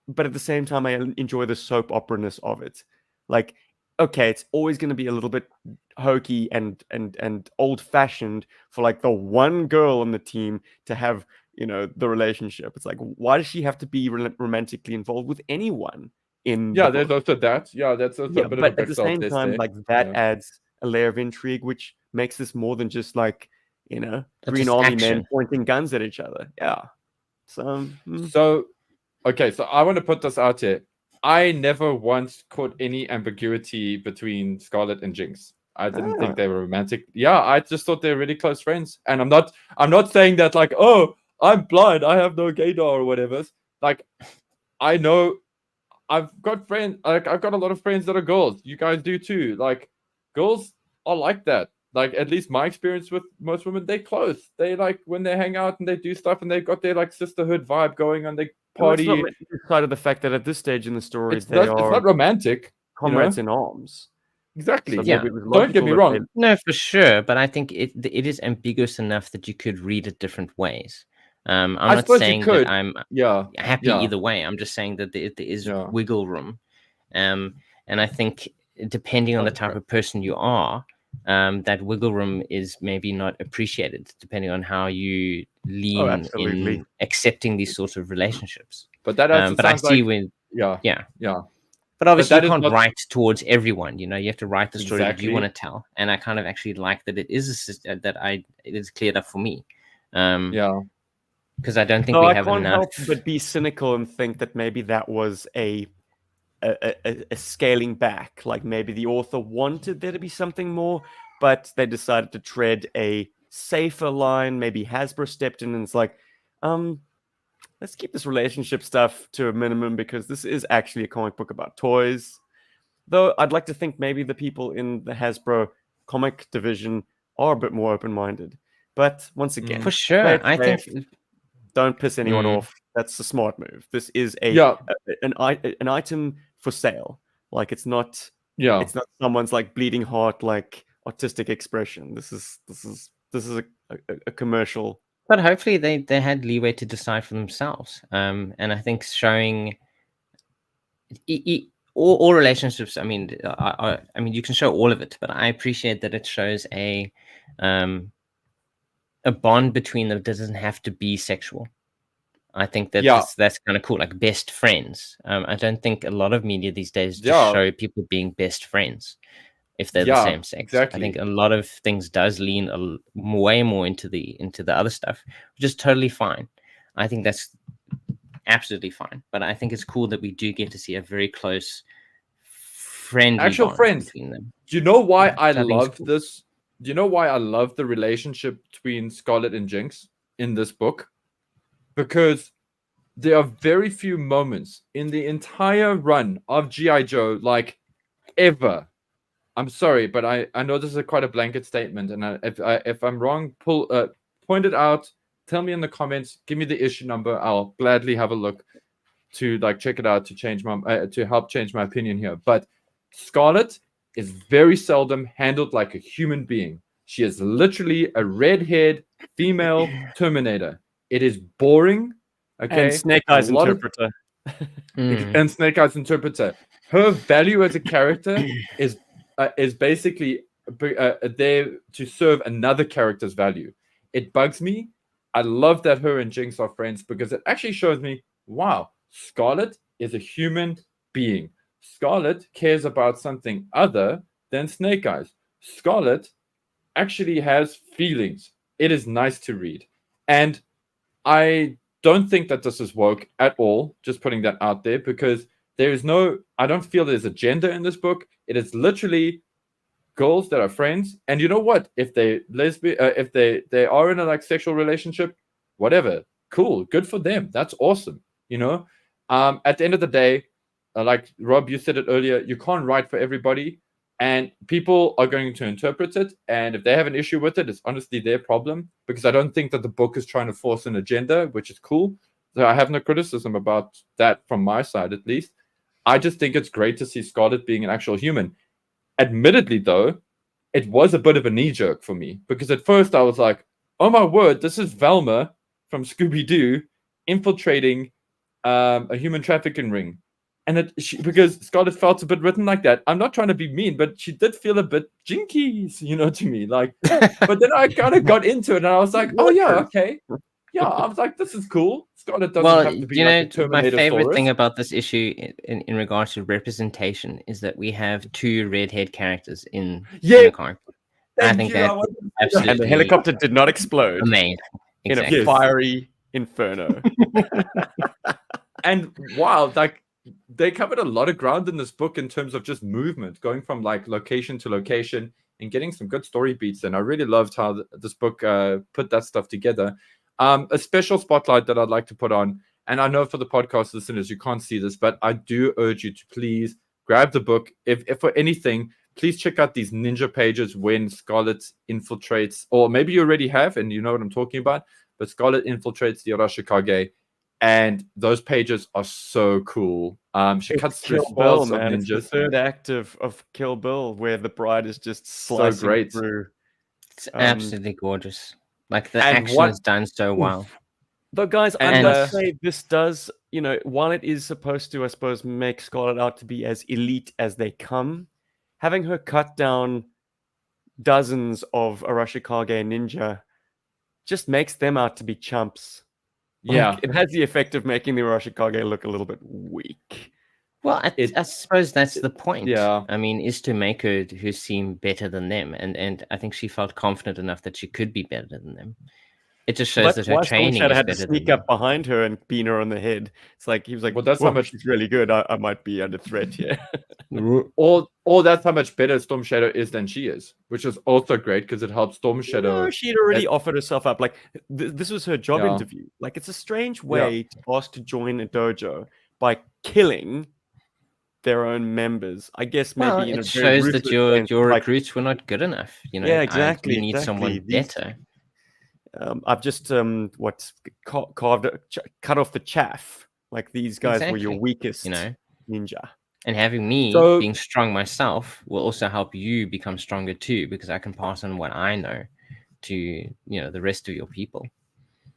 but at the same time I enjoy the soap opera-ness of it. Like, okay, it's always going to be a little bit hokey and old-fashioned for like the one girl on the team to have the relationship. It's like, why does she have to be romantically involved with anyone in Yeah, the there's book? also that. Yeah, that's also a bit of a But at the Bexel same test time, there. like that Yeah. adds a layer of intrigue, which makes this more than just like Green just Army men action. pointing guns at each other. Yeah. So So, okay, so I want to put this out here. I never once caught any ambiguity between Scarlet and Jinx. I didn't think they were romantic. Yeah, I just thought they're really close friends. And I'm not saying that like, oh, I'm blind, I have no gaydar or whatever. Like, I know I've got friends, like I've got a lot of friends that are girls. You guys do too. Like, girls are like that. Like, at least my experience with most women, they're close. They like when they hang out and they do stuff and they've got their like sisterhood vibe going on. They party. Let's not lose sight of the fact that at this stage in the story, It's they not are romantic. comrades in arms. Exactly. So Yeah. maybe it was Don't get me logical that wrong. No, for sure, but I think it is ambiguous enough that you could read it different ways. I'm I not suppose you saying could. that I'm Yeah. happy Yeah. either way. I'm just saying that there is Yeah. wiggle room, and I think depending on the type of person you are, that wiggle room is maybe not appreciated depending on how you lean absolutely. in accepting these sorts of relationships. But that also But I sounds see like when yeah. but obviously that you is can't not- write towards everyone. You have to write the story that you Exactly. want to tell, and I kind of actually like that it is it is cleared up for me. Yeah. Because I don't think No, we I have can't enough. help but be cynical and think that maybe that was a scaling back. Like maybe the author wanted there to be something more, but they decided to tread a safer line. Maybe Hasbro stepped in and it's like, let's keep this relationship stuff to a minimum because this is actually a comic book about toys. Though I'd like to think maybe the people in the Hasbro comic division are a bit more open-minded. But once again, For sure, play it I think safe. Don't piss anyone off. That's a smart move. This is an item for sale. Like it's not someone's like bleeding heart like artistic expression. This is a commercial. But hopefully they had leeway to decide for themselves. And I think showing all relationships. I mean, you can show all of it, but I appreciate that it shows a bond between them that doesn't have to be sexual. I think that's kind of cool, like best friends. I don't think a lot of media these days just show people being best friends if they're the same sex. Exactly. I think a lot of things does lean way more into the other stuff, which is totally fine. I think that's absolutely fine. But I think it's cool that we do get to see a very close friendly actual bond friends between them. Do you know why I love cool. this? Do you know why I love the relationship between Scarlet and Jinx in this book? Because there are very few moments in the entire run of GI Joe, like ever. I'm sorry, but I know this is quite a blanket statement, and if I'm wrong, point it out. Tell me in the comments. Give me the issue number. I'll gladly have a look to like check it out to help change my opinion here. But Scarlet is very seldom handled like a human being. She is literally a red-haired female Terminator. It is boring. Okay. And Snake Eyes interpreter. And Snake Eyes interpreter. Her value as a character is basically there to serve another character's value. It bugs me. I love that her and Jinx are friends because it actually shows me, wow, Scarlet is a human being. Scarlet cares about something other than Snake Eyes. Scarlet actually has feelings. It is nice to read. And I don't think that this is woke at all, just putting that out there, because I don't feel there's a gender in this book. It is literally girls that are friends. And you know what? If they if they are in a like sexual relationship, whatever, cool, good for them. That's awesome. At the end of the day, like Rob, you said it earlier, you can't write for everybody, and people are going to interpret it. And if they have an issue with it, it's honestly their problem, because I don't think that the book is trying to force an agenda, which is cool. So I have no criticism about that from my side, at least. I just think it's great to see Scarlet being an actual human. Admittedly, though, it was a bit of a knee jerk for me, because at first I was like, oh my word, this is Velma from Scooby-Doo infiltrating a human trafficking ring. And because Scarlet felt a bit written like that. I'm not trying to be mean, but she did feel a bit jinky, to me. Like, but then I kind of got into it, and I was like, oh yeah, okay. Yeah, I was like, this is cool. Scarlet doesn't have to be like a Terminator. My favorite thing about this issue in regards to representation is that we have 2 redhead characters in the comic book. I think that absolutely. And the helicopter did not explode. Amazing. Exactly. In a fiery inferno. And wow, like they covered a lot of ground in this book in terms of just movement, going from like location to location and getting some good story beats. And I really loved how this book put that stuff together. A special spotlight that I'd like to put on, and I know for the podcast listeners you can't see this, but I do urge you to please grab the book. If for anything, please check out these ninja pages when Scarlet infiltrates, or maybe you already have and you know what I'm talking about, but Scarlet infiltrates the Arashikage, and those pages are so cool. She cuts through spells of ninjas. It's the 3rd act of Kill Bill, where the bride is just slicing through. It's absolutely gorgeous. Like the action is done so well. Though, guys, I must say this does, while it is supposed to, I suppose, make Scarlet out to be as elite as they come, having her cut down dozens of Arashikage ninja just makes them out to be chumps. Yeah. Like, it has the effect of making the Arashikage look a little bit weak. Well, I suppose that's the point. Yeah. I mean, is to make her who seem better than them. And I think she felt confident enough that she could be better than them. It just shows that her training is better had to sneak up behind her and beat her on the head. It's like, he was like, well, that's how much she's really good. I might be under threat here. or that's how much better Storm Shadow is than she is, which is also great because it helps Storm Shadow. She'd already offered herself up. Like, this was her job interview. Like, it's a strange way to ask to join a dojo by killing their own members. I guess maybe it shows that your recruits were not good enough. Yeah, exactly. You need someone better. I've just cut off the chaff. Like, these guys were your weakest ninja. And having me being strong myself will also help you become stronger too, because I can pass on what I know to the rest of your people.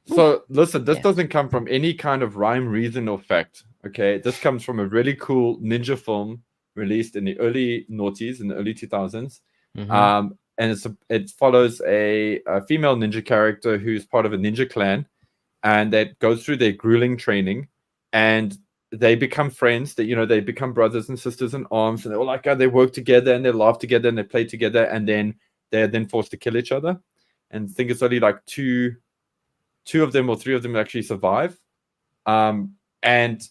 So listen, this doesn't come from any kind of rhyme, reason, or fact. Okay, this comes from a really cool ninja film released in the early noughties, in the early 2000s. Mm-hmm. And it follows a female ninja character who's part of a ninja clan, and that goes through their grueling training, and they become friends. That they become brothers and sisters in arms, and they're all like, they work together and they laugh together and they play together, and then they're then forced to kill each other. And I think it's only like two of them or 3 of them actually survive. And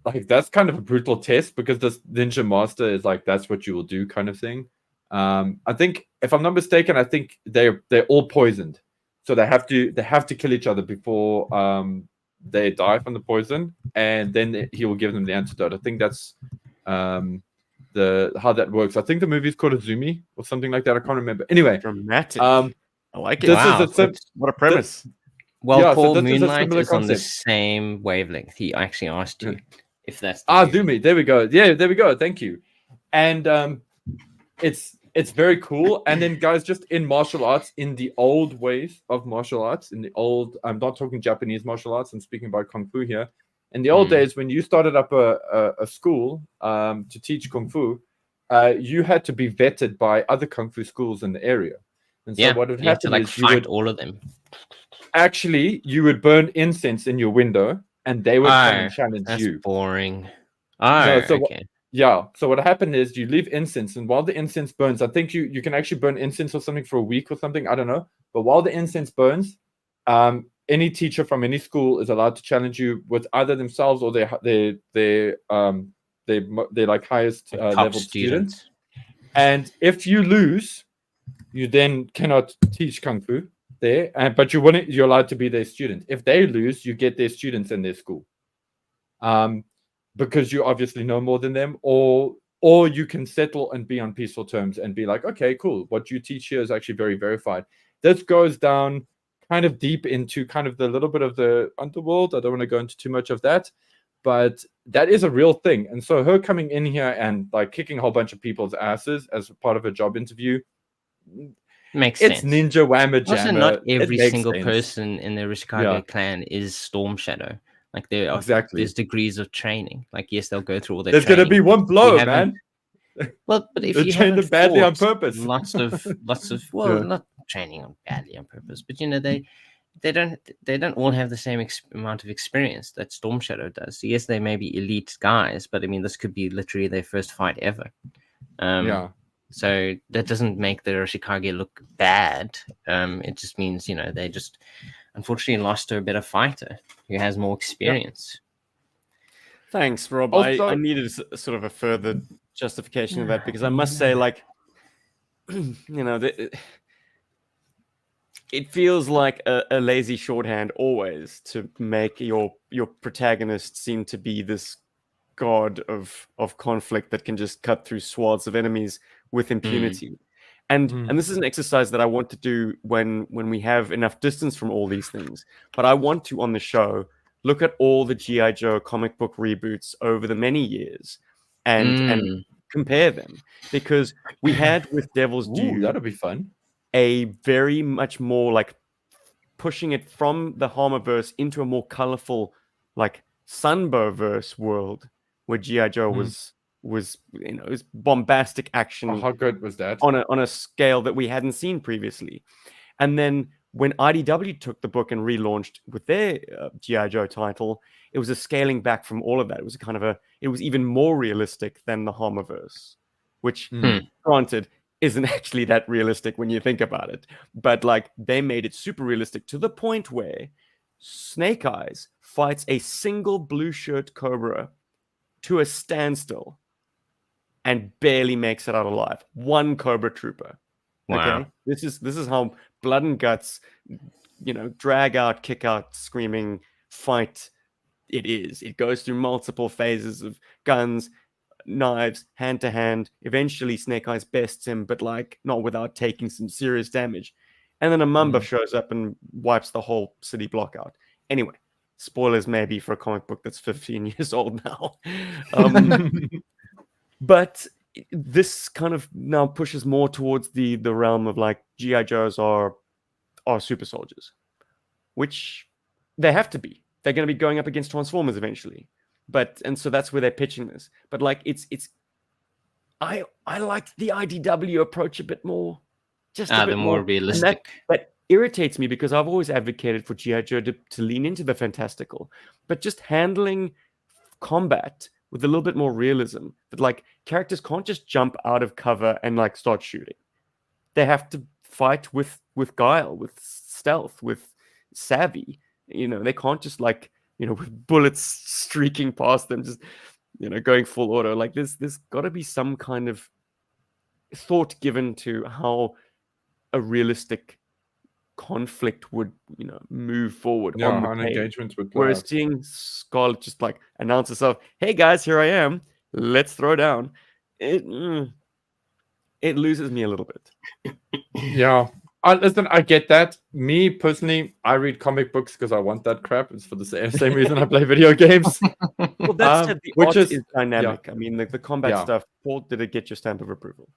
like, that's kind of a brutal test, because this ninja master is like, that's what you will do kind of thing. I think, if I'm not mistaken, I think they're all poisoned, so they have to kill each other before they die from the poison, and then he will give them the antidote. I think that's how that works. I think the movie's called Azumi or something like that. I can't remember. Anyway, dramatic. I like it. What a premise. Paul Moonlight is on the same wavelength. He actually asked you if that's Azumi. There we go. Yeah, there we go. Thank you. And it's very cool. And then, guys, just in martial arts, in the old ways of martial arts, I'm not talking Japanese martial arts, I'm speaking about Kung Fu here. In the old days, when you started up a school to teach Kung Fu, you had to be vetted by other Kung Fu schools in the area. And so what would happen is fight all of them. Actually, you would burn incense in your window, and they would come and Oh, challenge that's you. boring. Oh, No, so okay. so what happened is you leave incense, and while the incense burns, I think you can actually burn incense or something for a week or something. I don't know. But while the incense burns, any teacher from any school is allowed to challenge you with either themselves or their like highest Like top level students. And if you lose, you then cannot teach kung fu there. But you're allowed to be their student. If they lose, you get their students in their school. Because you obviously know more than them, or you can settle and be on peaceful terms and be like, okay, cool. What you teach here is actually very verified. This goes down kind of deep into kind of the little bit of the underworld. I don't want to go into too much of that, but that is a real thing. And so her coming in here and like kicking a whole bunch of people's asses as part of a job interview makes it's sense. ninja whammer jammer. Also, not every It makes single sense. person in the Rishikage clan is Storm Shadow. Like there's degrees of training. Like yes, they'll go through all their. There's going to be one blow, man. Well, but if They're you trained haven't badly on fought purpose. lots of not training on badly on purpose, but you know they don't all have the same amount of experience that Storm Shadow does. So yes, they may be elite guys, but I mean this could be literally their first fight ever. So that doesn't make the Rishikage look bad. It just means they just unfortunately lost to a better fighter who has more experience. Thanks, Rob. Also, I needed sort of a further justification of that because I must say, like, it feels like a lazy shorthand always to make your protagonist seem to be this god of conflict that can just cut through swaths of enemies with impunity. And this is an exercise that I want to do when we have enough distance from all these things. But I want to, on the show, look at all the GI Joe comic book reboots over the many years and compare them, because we had with Devil's Due that'll be fun. A very much more like pushing it from the Harmerverse into a more colorful like Sunbowverse world where GI Joe was it was bombastic action. How good was that? On a scale that we hadn't seen previously. And then when IDW took the book and relaunched with their GI Joe title, it was a scaling back from all of that. It was it was even more realistic than the Harmerverse, which granted isn't actually that realistic when you think about it. But like they made it super realistic to the point where Snake Eyes fights a single blue shirt Cobra to a standstill and barely makes it out alive. One Cobra Trooper. Wow. Okay, this is how blood and guts, drag out, kick out, screaming fight it is. It goes through multiple phases of guns, knives, hand to hand. Eventually, Snake Eyes bests him, but like not without taking some serious damage. And then a Mamba shows up and wipes the whole city block out. Anyway, spoilers maybe for a comic book that's 15 years old now. But this kind of now pushes more towards the realm of like GI Joes are super soldiers, which they have to be. They're going to be going up against Transformers eventually, and so that's where they're pitching this. But like I like the IDW approach a bit more, just a bit the more realistic. That irritates me because I've always advocated for GI Joe to lean into the fantastical, but just handling combat with a little bit more realism. That like characters can't just jump out of cover and like start shooting. They have to fight with guile, with stealth, with savvy. They can't just like with bullets streaking past them, just going full auto. Like there's got to be some kind of thought given to how a realistic conflict would move forward on the page. Engagements would play Whereas out. seeing Scarlett just like announce herself, "Hey guys, here I am. Let's throw down." It loses me a little bit. Yeah. Listen, I get that. Me personally, I read comic books because I want that crap. It's for the same reason I play video games. Well, that's the which art is dynamic. yeah. I mean, the combat Yeah. stuff. Paul, did it get your stamp of approval?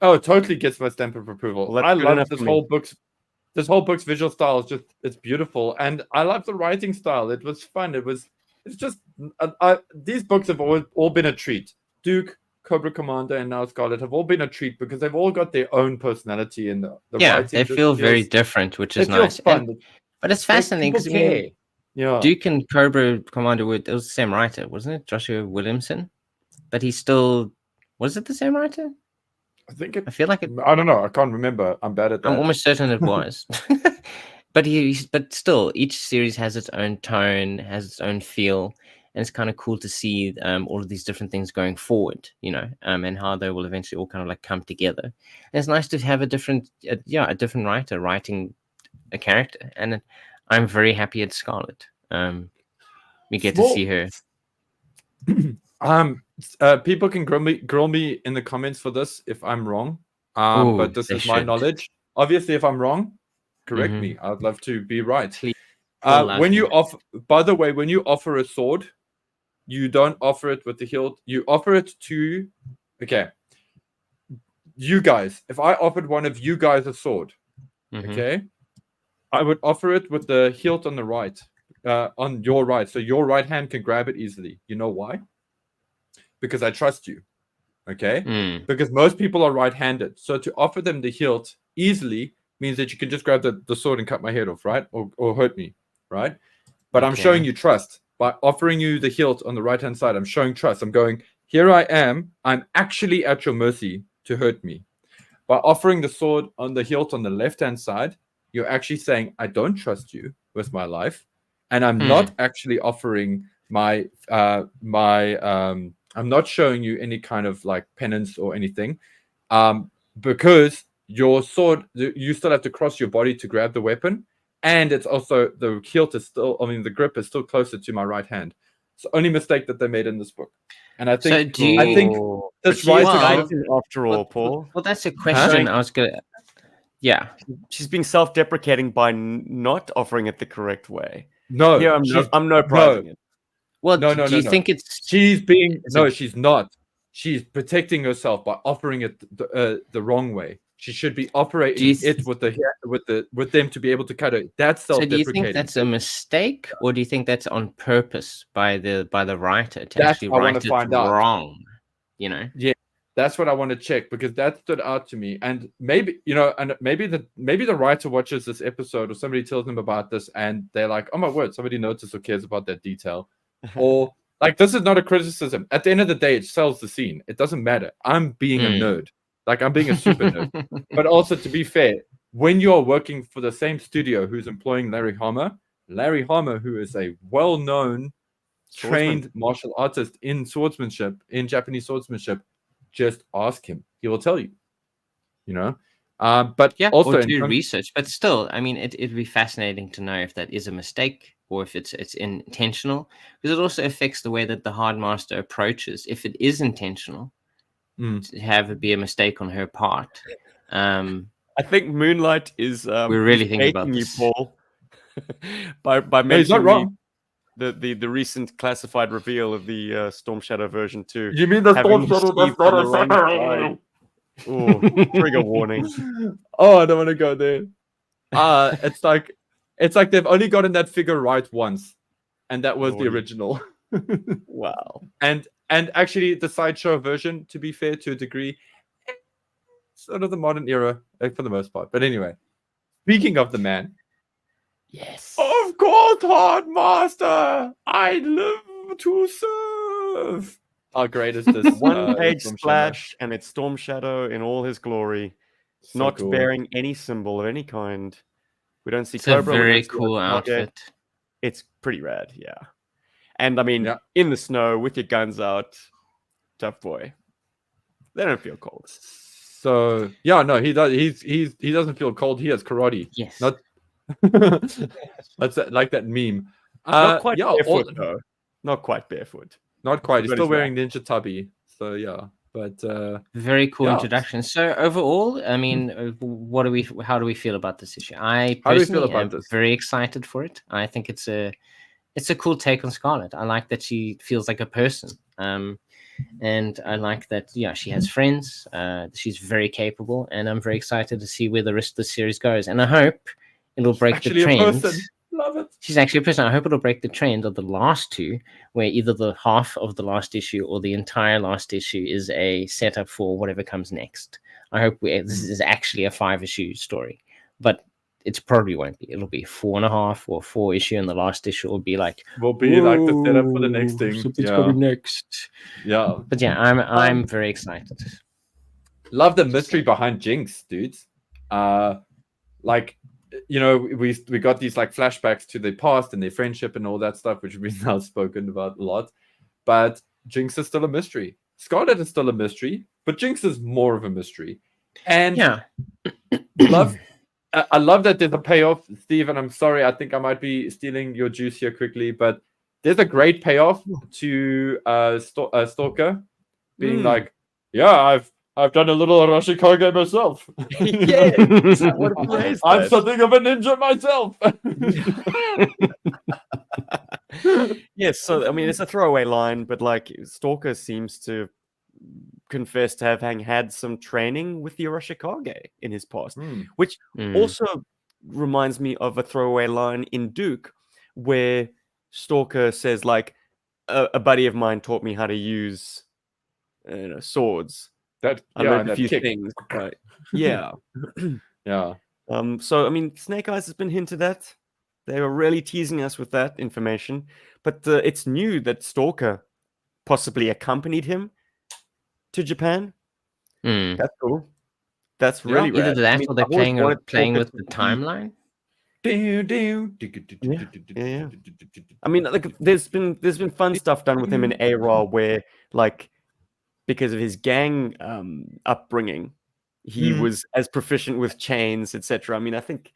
Oh, it totally gets my stamp of approval. Well, I that's good love enough this for me. whole book's visual style is it's beautiful, and I love the writing style. It was fun. It's just these books have all been a treat. Duke, Cobra Commander, and now Scarlet have all been a treat because they've all got their own personality in the Yeah, writing. they feel very different, which is nice. Fun. But it's fascinating because care. Yeah. Duke and Cobra Commander it was the same writer, wasn't it? Joshua Williamson, but he's still was it the same writer? I think it. I feel like it. I don't know. I can't remember. I'm bad at that. I'm almost certain it was. but still, each series has its own tone, has its own feel, and it's kind of cool to see all of these different things going forward, and how they will eventually all kind of like come together. And it's nice to have a different writer writing a character, and I'm very happy it's Scarlet. We get to see her. People can grill me in the comments for this if I'm wrong. Ooh, but this they is my should. knowledge. Obviously, if I'm wrong, correct Mhm. me. I'd love to be right. Please. All When love you you. offer, by the way, when you offer a sword, you don't offer it with the hilt. You offer it to, okay, you guys. If I offered one of you guys a sword, Mhm. okay, I would offer it with the hilt on the right, on your right, so your right hand can grab it easily. You know why? Because I trust you. Okay, Mm. because most people are right-handed, so to offer them the hilt easily means that you can just grab the sword and cut my head off, right, or hurt me, right? But I'm showing Okay. you trust by offering you the hilt on the right-hand side. I'm showing trust. I'm going, here I am. I'm actually at your mercy to hurt me. By offering the sword on the hilt on the left-hand side, you're actually saying, I don't trust you with my life, and I'm not actually offering I'm not showing you any kind of like penance or anything, because your sword, you still have to cross your body to grab the weapon, and it's also the hilt is still, the grip is still closer to my right hand. It's the only mistake that they made in this book, and I So think do you? I think But this she is writer a should have. guidance after all, Paul. Well, that's a question I was gonna. Yeah. She's being self-deprecating by not offering it the correct way. No, Here I'm no prizing it. Well, No, do you think it's? she's being It's no, a- she's not. She's protecting herself by offering it the wrong way. She should be operating you it with them to be able to cut it. That's So do you self-deprecating. think that's a mistake, or do you think that's on purpose by the writer to That's actually I wanna write it find out. wrong? That's what I want to check, because that stood out to me. And maybe maybe the writer watches this episode, or somebody tells them about this, and they're like, "Oh my word, somebody noticed or cares about that detail." Or like, this is not a criticism. At the end of the day, it sells the scene. It doesn't matter. I'm being a nerd. Like, I'm being a super nerd. But also, to be fair, when you're working for the same studio who's employing Larry Hama, who is a well-known, trained martial artist in swordsmanship, in Japanese swordsmanship, just ask him. He will tell you. But Yeah, also or do research. But still, I mean, it'd be fascinating to know if that is a mistake or if it's intentional, because it also affects the way that the hard master approaches. If it is intentional, to have it be a mistake on her part. I think Moonlight is We're really thinking about baiting you, this. Paul, by No, he's not mentioning wrong. the recent classified reveal of the Storm Shadow version 2. You mean the having Storm Shadow? Steve on the wrong side. Ooh, trigger warning. Oh, I don't want to go there. It's like they've only gotten that figure right once, and that was the Lordy. original. Wow. And actually, the sideshow version, to be fair, to a degree, sort of the modern era, like, for the most part. But anyway, speaking of the man, Yes. of course, Hard Master, I live to serve. How great is this? One-page Storm Shadow? splash, and it's Storm Shadow in all his glory, So not cool. bearing any symbol of any kind. We don't see It's a Cobra. we very don't see cool Target. outfit. It's pretty rad, yeah. And I mean, Yeah. in the snow with your guns out, tough boy. They don't feel cold. So yeah, no, he does. He doesn't feel cold. He has karate. Yes. Not that's like that meme. Not quite yeah, barefoot though. Not quite barefoot. not quite. He's But still he's wearing ninja tubby. So yeah, but Very cool yeah. introduction. So overall, I mean, how do we feel about this issue? I How do we feel personally about am this? very excited for it. I think it's a cool take on Scarlet. I like that she feels like a person. And I like that, yeah, she has friends. She's very capable, and I'm very excited to see where the rest of the series goes. And I hope it'll break the Actually, a trend. person. Love it. She's actually a person. I hope it'll break the trend of the last two, where either the half of the last issue or the entire last issue is a setup for whatever comes next. I hope this is actually a 5-issue story. But it probably won't be. It'll be 4.5 or 4 issue, and the last issue will be like the setup for the next thing. Something's coming next. Yeah. But yeah, I'm very excited. Love the mystery behind Jinx, dudes. Like, you know, we got these like flashbacks to their past and their friendship and all that stuff, which we've now spoken about a lot. But Jinx is still a mystery. Scarlet is still a mystery, but Jinx is more of a mystery. And Yeah. I love that there's a payoff, Steve, and I'm sorry, I think I might be stealing your juice here quickly, but there's a great payoff to Stalker being like, yeah, I've done a little Arashikage myself. Yeah, what a place I'm something of a ninja myself. Yes, so I mean it's a throwaway line, but like Stalker seems to confess to having had some training with the Arashikage in his past, which also reminds me of a throwaway line in Duke where Stalker says like a buddy of mine taught me how to use swords. I learned a few things, but yeah. Yeah. So I mean Snake Eyes has been hinted at. They were really teasing us with that information, but it's new that Stalker possibly accompanied him to Japan. That's cool. That's really rad. Either that, I mean, or they're I've always playing wanted with Stalker the to be- timeline. Yeah. I mean, like, there's been fun stuff done with him in ARAL where, like, because of his gang upbringing, he was as proficient with chains, etc. I mean, I think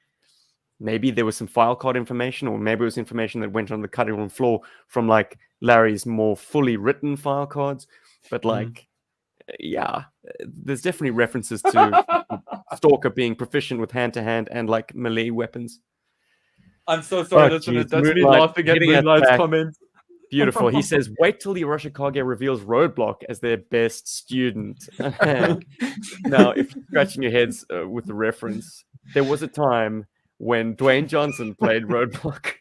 maybe there was some file card information, or maybe it was information that went on the cutting room floor from like Larry's more fully written file cards. But like, yeah, there's definitely references to Stalker being proficient with hand-to-hand and like melee weapons. I'm so sorry, Oh, listeners. geez, That's me Moonlight laughing at hitting us Moonlight's back. comments. Beautiful. He says, wait till the Arashikage reveals Roadblock as their best student. Now, if you're scratching your heads with the reference, there was a time when Dwayne Johnson played Roadblock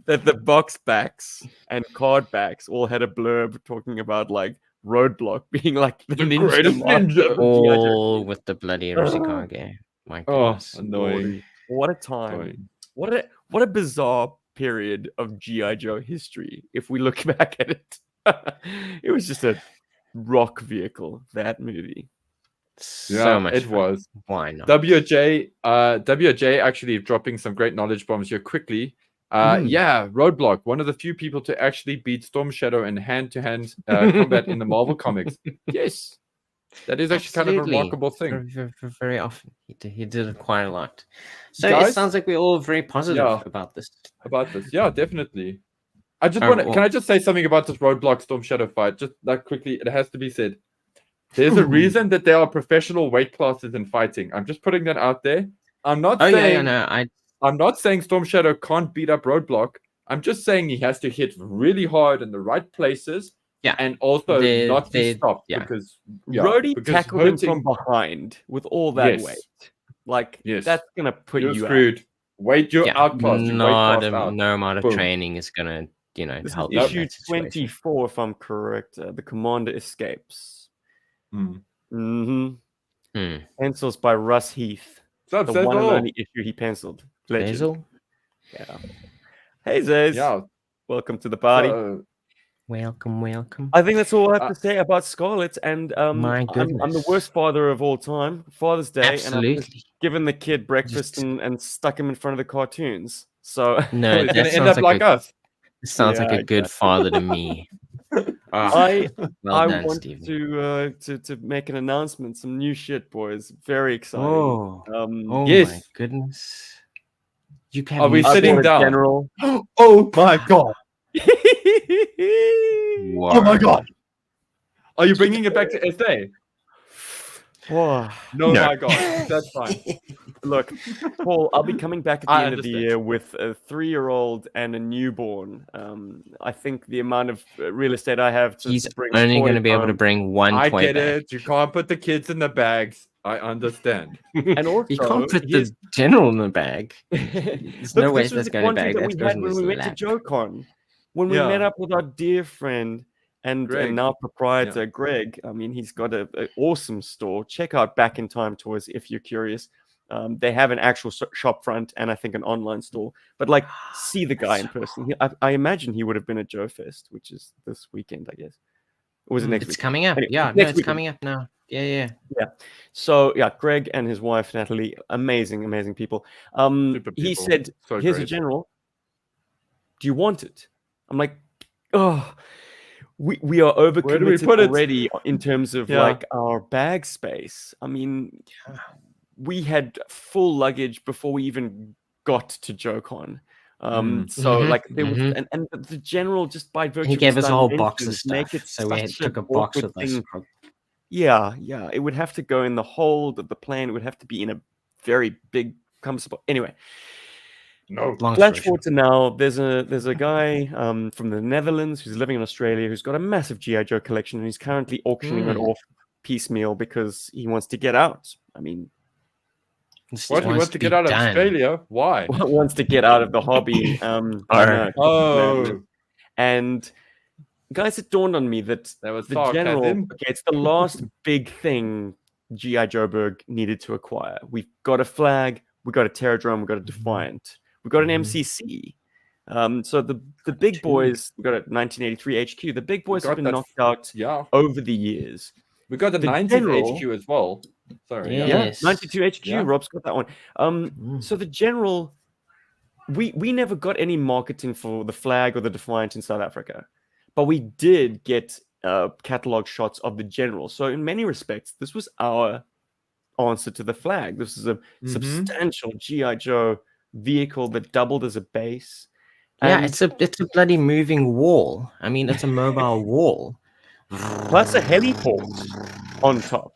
that the box backs and card backs all had a blurb talking about like Roadblock being like the ninja greatest master ninja. of G.I. Joe. All with the bloody Arashikage. My goodness. Annoying. What a time. What a bizarre period of G.I. Joe history, if we look back at it. It was just a rock vehicle, that movie. So much it fun. was. Why not? WJ actually dropping some great knowledge bombs here quickly. Yeah, Roadblock, one of the few people to actually beat Storm Shadow in hand-to-hand combat in the Marvel comics. Yes, that is actually kind of a remarkable thing. Very often, he did it quite a lot. So Guys? it sounds like we're all very positive about this. Yeah, definitely. I just want to. Can I just say something about this Roadblock Storm Shadow fight? Just like quickly, it has to be said. There's a reason that there are professional weight classes in fighting. I'm just putting that out there. I'm not saying. I'm not saying Storm Shadow can't beat up Roadblock. I'm just saying he has to hit really hard in the right places. Yeah, and also not to stop because Rhodey tackled him from behind with all that weight. Like that's gonna put you screwed. out. Wait, you're outclassed. No amount of training is gonna, this help. Is issue 24, if I'm correct. The commander escapes. Pencils by Russ Heath. The one and only issue he penciled. Legend. Yeah. Hey Zays. Yeah. Welcome to the party. Welcome. I think that's all I have to say about Scarlet. And My goodness. I'm the worst father of all time. Father's Day. Absolutely. And I've just given the kid breakfast and stuck him in front of the cartoons. So no, he's going to end up like us. This sounds like a good father to me. I want Steve. to make an announcement. Some new shit, boys. Very exciting. Yes. My goodness. Are we sitting down? General. Oh my god. Oh my god. Are you bringing it back to SA? Whoa. No, my god. That's fine. Look, Paul, I'll be coming back at the end of the year with a 3-year-old and a newborn. I think the amount of real estate I have to He's bring only going to be able to bring one toy. I get back. it. You can't put the kids in the bags. I understand. And also, you can't put the general in the bag. There's no way that's going to bag. That we had when we went to JoeCon. When we met up with our dear friend and now proprietor Greg. I mean, he's got an awesome store. Check out Back in Time Toys if you're curious. They have an actual shop front and I think an online store. But like, see the guy in person. I imagine he would have been at Joe Fest, which is this weekend, I guess. Or was it next It's week? coming up. Anyway, Yeah, no, it's coming up now. Yeah. So yeah, Greg and his wife Natalie, amazing people. Super He people. said, So "Here's a great. general. Do you want it?" I'm like, "Oh, we are overcommitted put it? already in terms of like our bag space. I mean, we had full luggage before we even got to JoeCon." So like there was and the general, just by virtue He gave of us a whole box of dimensions, make stuff, it so we such took a an box awkward with us. thing. Yeah, it would have to go in the hold of the plane. It would have to be in a very big comfortable. Anyway, No. flash forward to now. There's a guy from the Netherlands who's living in Australia who's got a massive GI Joe collection, and he's currently auctioning it off piecemeal because he wants to get out. I mean, What, he wants to get out of Australia? Why? wants to get out of the hobby. I know. Oh. And guys, it dawned on me that was the general, sarcasm. okay, it's the last big thing GI Joburg needed to acquire. We've got a flag, we got a Terradrome, we got a Defiant, we got an MCC. So the big boys, we got a 1983 HQ. The big boys have been knocked out over the years. We got the 90th HQ as well. Sorry. Yes. 92 HQ. Rob's got that one. So the general, we never got any marketing for the flag or the Defiant in South Africa. But we did get catalog shots of the general. So in many respects, this was our answer to the flag. This is a substantial GI Joe vehicle that doubled as a base. Yeah, it's a bloody moving wall. I mean, it's a mobile wall. Plus a heliport on top.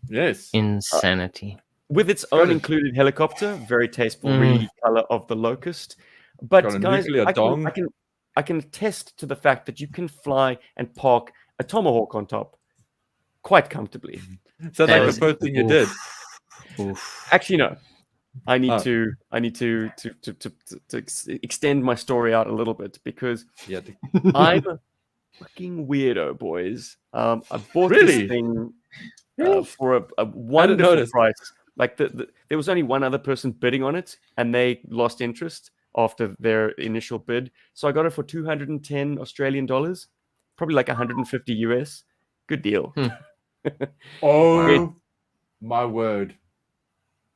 Yes. Insanity. With its own included helicopter, very tasteful color of the Locust. But guys, I can attest to the fact that you can fly and park a Tomahawk on top quite comfortably. So that's like the first thing you did. Actually, no. I need to extend my story out a little bit because I'm a fucking weirdo, boys. I bought this thing for a wonderful price. Like there was only one other person bidding on it, and they lost interest after their initial bid. So I got it for 210 Australian dollars, probably like 150 US. Good deal. Oh my word.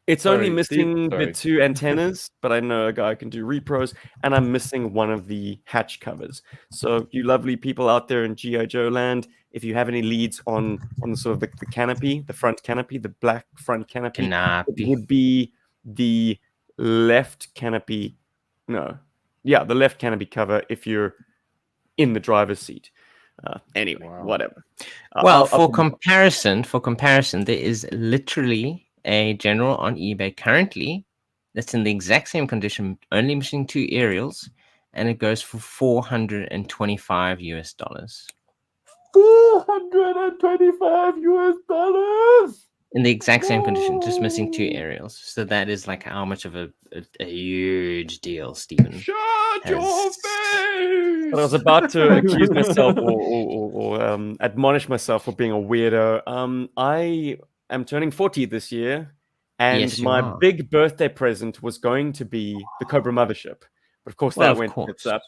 It's only missing the two antennas, but I know a guy who can do repros, and I'm missing one of the hatch covers. So you lovely people out there in GI Joe land, if you have any leads on the sort of the canopy, the front canopy, the black front canopy, it would be the left canopy. No. Yeah, the left canopy cover if you're in the driver's seat. Anyway, whatever. Well, for comparison, there is literally a general on eBay currently that's in the exact same condition, only missing two aerials, and it goes for $425 US. $425 US in the exact same condition, just missing two aerials. So that is like how much of a huge deal, Stephen. Shut your face! But I was about to accuse myself or admonish myself for being a weirdo. I am turning 40 this year, and my big birthday present was going to be the Cobra Mothership. But of course, that went tits up.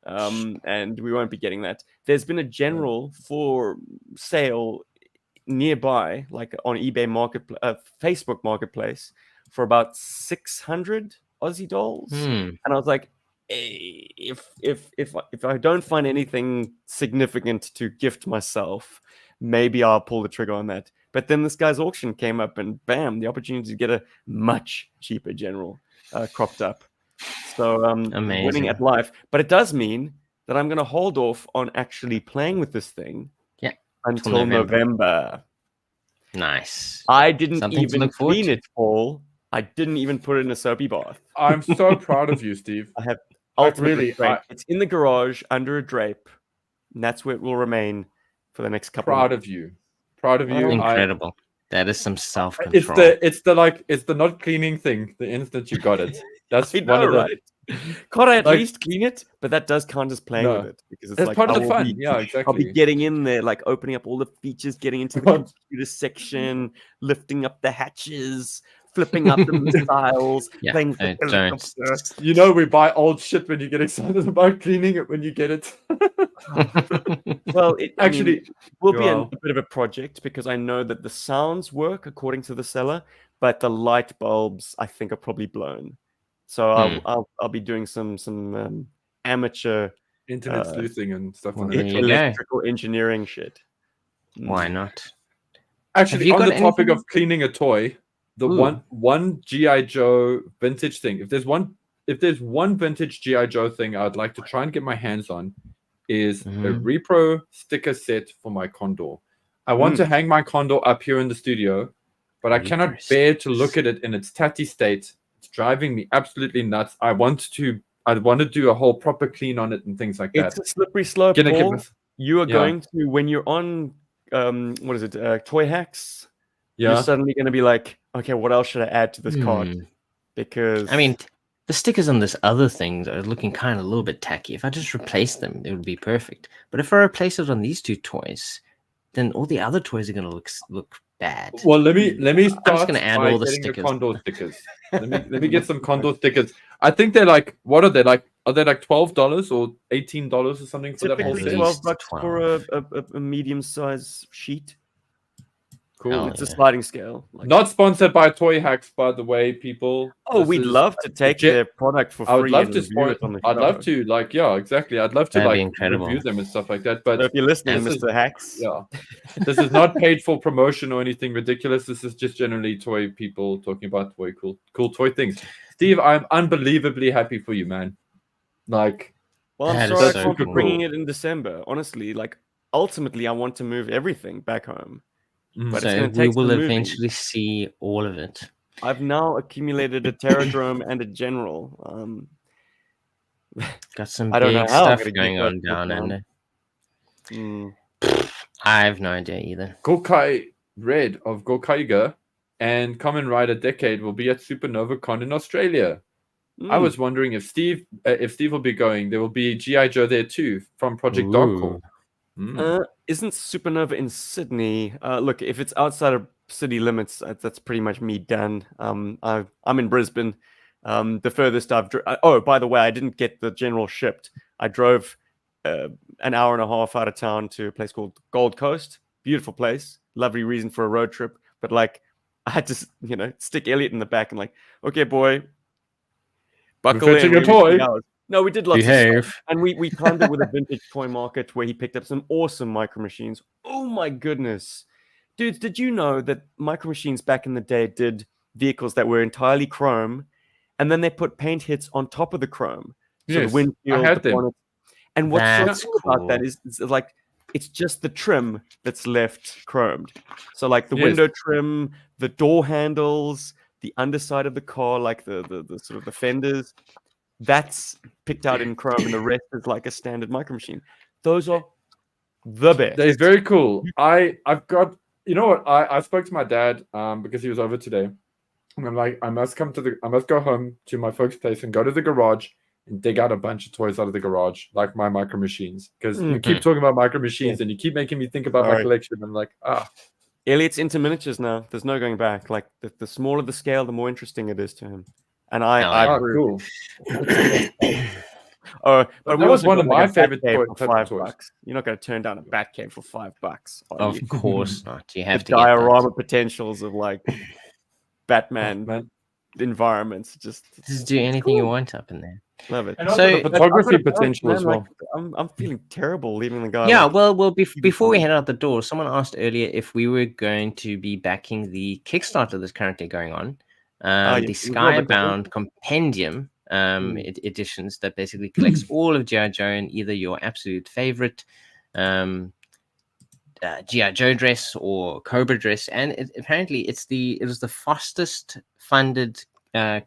And we won't be getting that. There's been a general for sale nearby, like on eBay Facebook Marketplace, for about 600 Aussie dollars. And I was like, hey, if I don't find anything significant to gift myself, maybe I'll pull the trigger on that. But then this guy's auction came up, and bam, the opportunity to get a much cheaper general cropped up. So winning at life. But it does mean that I'm going to hold off on actually playing with this thing until November. Nice. I didn't even clean it, Paul. I didn't even put it in a soapy bath. I'm so proud of you, Steve. I have ultimate restraint. It's in the garage under a drape, and that's where it will remain for the next couple of months. Proud of you. Incredible. That is some self-control. It's the not cleaning thing. The instant you got it, that's one of the. Right? Can't I at least clean it? But that does count as playing with it because it's like part of the fun. Yeah, exactly. I'll be getting in there, like opening up all the features, getting into the computer section, lifting up the hatches, flipping up the missiles, Yeah, playing with the don't. helicopter. You know, we buy old shit when you get excited about cleaning it when you get it. Well, Actually, it will be wow. a bit of a project because I know that the sounds work according to the seller, but the light bulbs I think are probably blown. So I'll be doing some amateur internet sleuthing and stuff well, on there it. you go. electrical engineering shit. Why not? Actually, you on got the topic anything? of cleaning a toy, the Ooh. one GI Joe vintage thing. If there's one vintage GI Joe thing I'd like to try and get my hands on, is a repro sticker set for my Condor. I want to hang my Condor up here in the studio, but I cannot bear to look at it in its tatty state. It's driving me absolutely nuts. I want to do a whole proper clean on it and things like that. It's a slippery slope. Gonna give Paul. us- You are Yeah. going to, when you're on what is it, Toy Hacks, Yeah. you're suddenly going to be like, okay, what else should I add to this cart? Because I mean, the stickers on this other thing are looking kind of a little bit tacky. If I just replace them, it would be perfect. But if I replace it on these two toys, then all the other toys are going to look bad. Well, let me start. I'm just going to add by all the getting stickers. Condor stickers. Let me get some Condor stickers. I think they're like, what are they like? Are they like $12 or $18 or something for that whole typically set? $12. $12 for a medium size sheet. Cool. Oh, It's a yeah. sliding scale. Like, Not sponsored by Toy Hacks, by the way, people. oh, This we'd is love to take legit- their product for free. I would love and to review it sponsor. on the I'd show. love to, like, yeah, exactly. I'd love to That'd be like incredible. review them and stuff like that. So But if you're listening, this is- Mr. Hacks, yeah, this is not paid for promotion or anything ridiculous. This is just generally toy people talking about toy cool toy things. Steve, I'm unbelievably happy for you, man. Like, well, I'm That is sorry I so can't be cool. bringing it in December. Honestly, like ultimately, I want to move everything back home. But it's So going to we take will some moving. eventually see all of it. I've now accumulated a Terradrome and a General. Got some I don't know big how I'm stuff gonna going keep on that down down. under. Mm. I have no idea either. Gokai Red of Gokaiga and Kamen Rider Decade will be at Supernova Con in Australia. I was wondering if Steve will be going. There will be GI Joe there too from Project Darkcore. Isn't Supernova in Sydney? Look, if it's outside of city limits, that's pretty much me done. I'm in Brisbane. The furthest I've oh, by the way, I didn't get the General shipped. I drove an hour and a half out of town to a place called Gold Coast. Beautiful place, lovely reason for a road trip. But like, I had to, stick Elliot in the back and like, okay, boy, buckle fetching in. a toy. No, we did lots of Behave. stuff. And we timed it with a vintage toy market where he picked up some awesome micro machines. Oh my goodness. Dudes, did you know that micro machines back in the day did vehicles that were entirely chrome and then they put paint hits on top of the chrome? So Yes, the windshield, I had the them. bonnet. And what's That's so cool about that cool. is like it's just the trim that's left chromed. So like the Yes. window trim, the door handles, the underside of the car, like the sort of the fenders, that's picked out in chrome, and the rest is like a standard micro machine. Those are the best. They're very cool. I've got, you know what? I spoke to my dad because he was over today. And I'm like, I must go home to my folks' place and go to the garage and dig out a bunch of toys out of the garage, like my micro machines. Because you keep talking about micro machines and you keep making me think about my collection. I'm like, Elliot's into miniatures now. There's no going back. Like the smaller the scale, the more interesting it is to him. And I cool. but That we was also one got, of like, my a favorite Batcave for types of $5. toys. You're not going to turn down a Batcave for $5. are Of you? course not. You have The to get that. diorama potentials of like Batman Man. environments. Just do anything you want up in there. love it. And So- also the photography I've got a potential man, as well. like, I'm feeling terrible leaving the guy. Yeah, like, well, before we head out the door, someone asked earlier if we were going to be backing the Kickstarter that's currently going on, the yes, with Robert Skybound Compendium editions that basically collects all of GI Joe and either your absolute favorite GI Joe dress or Cobra dress, and apparently it was the fastest funded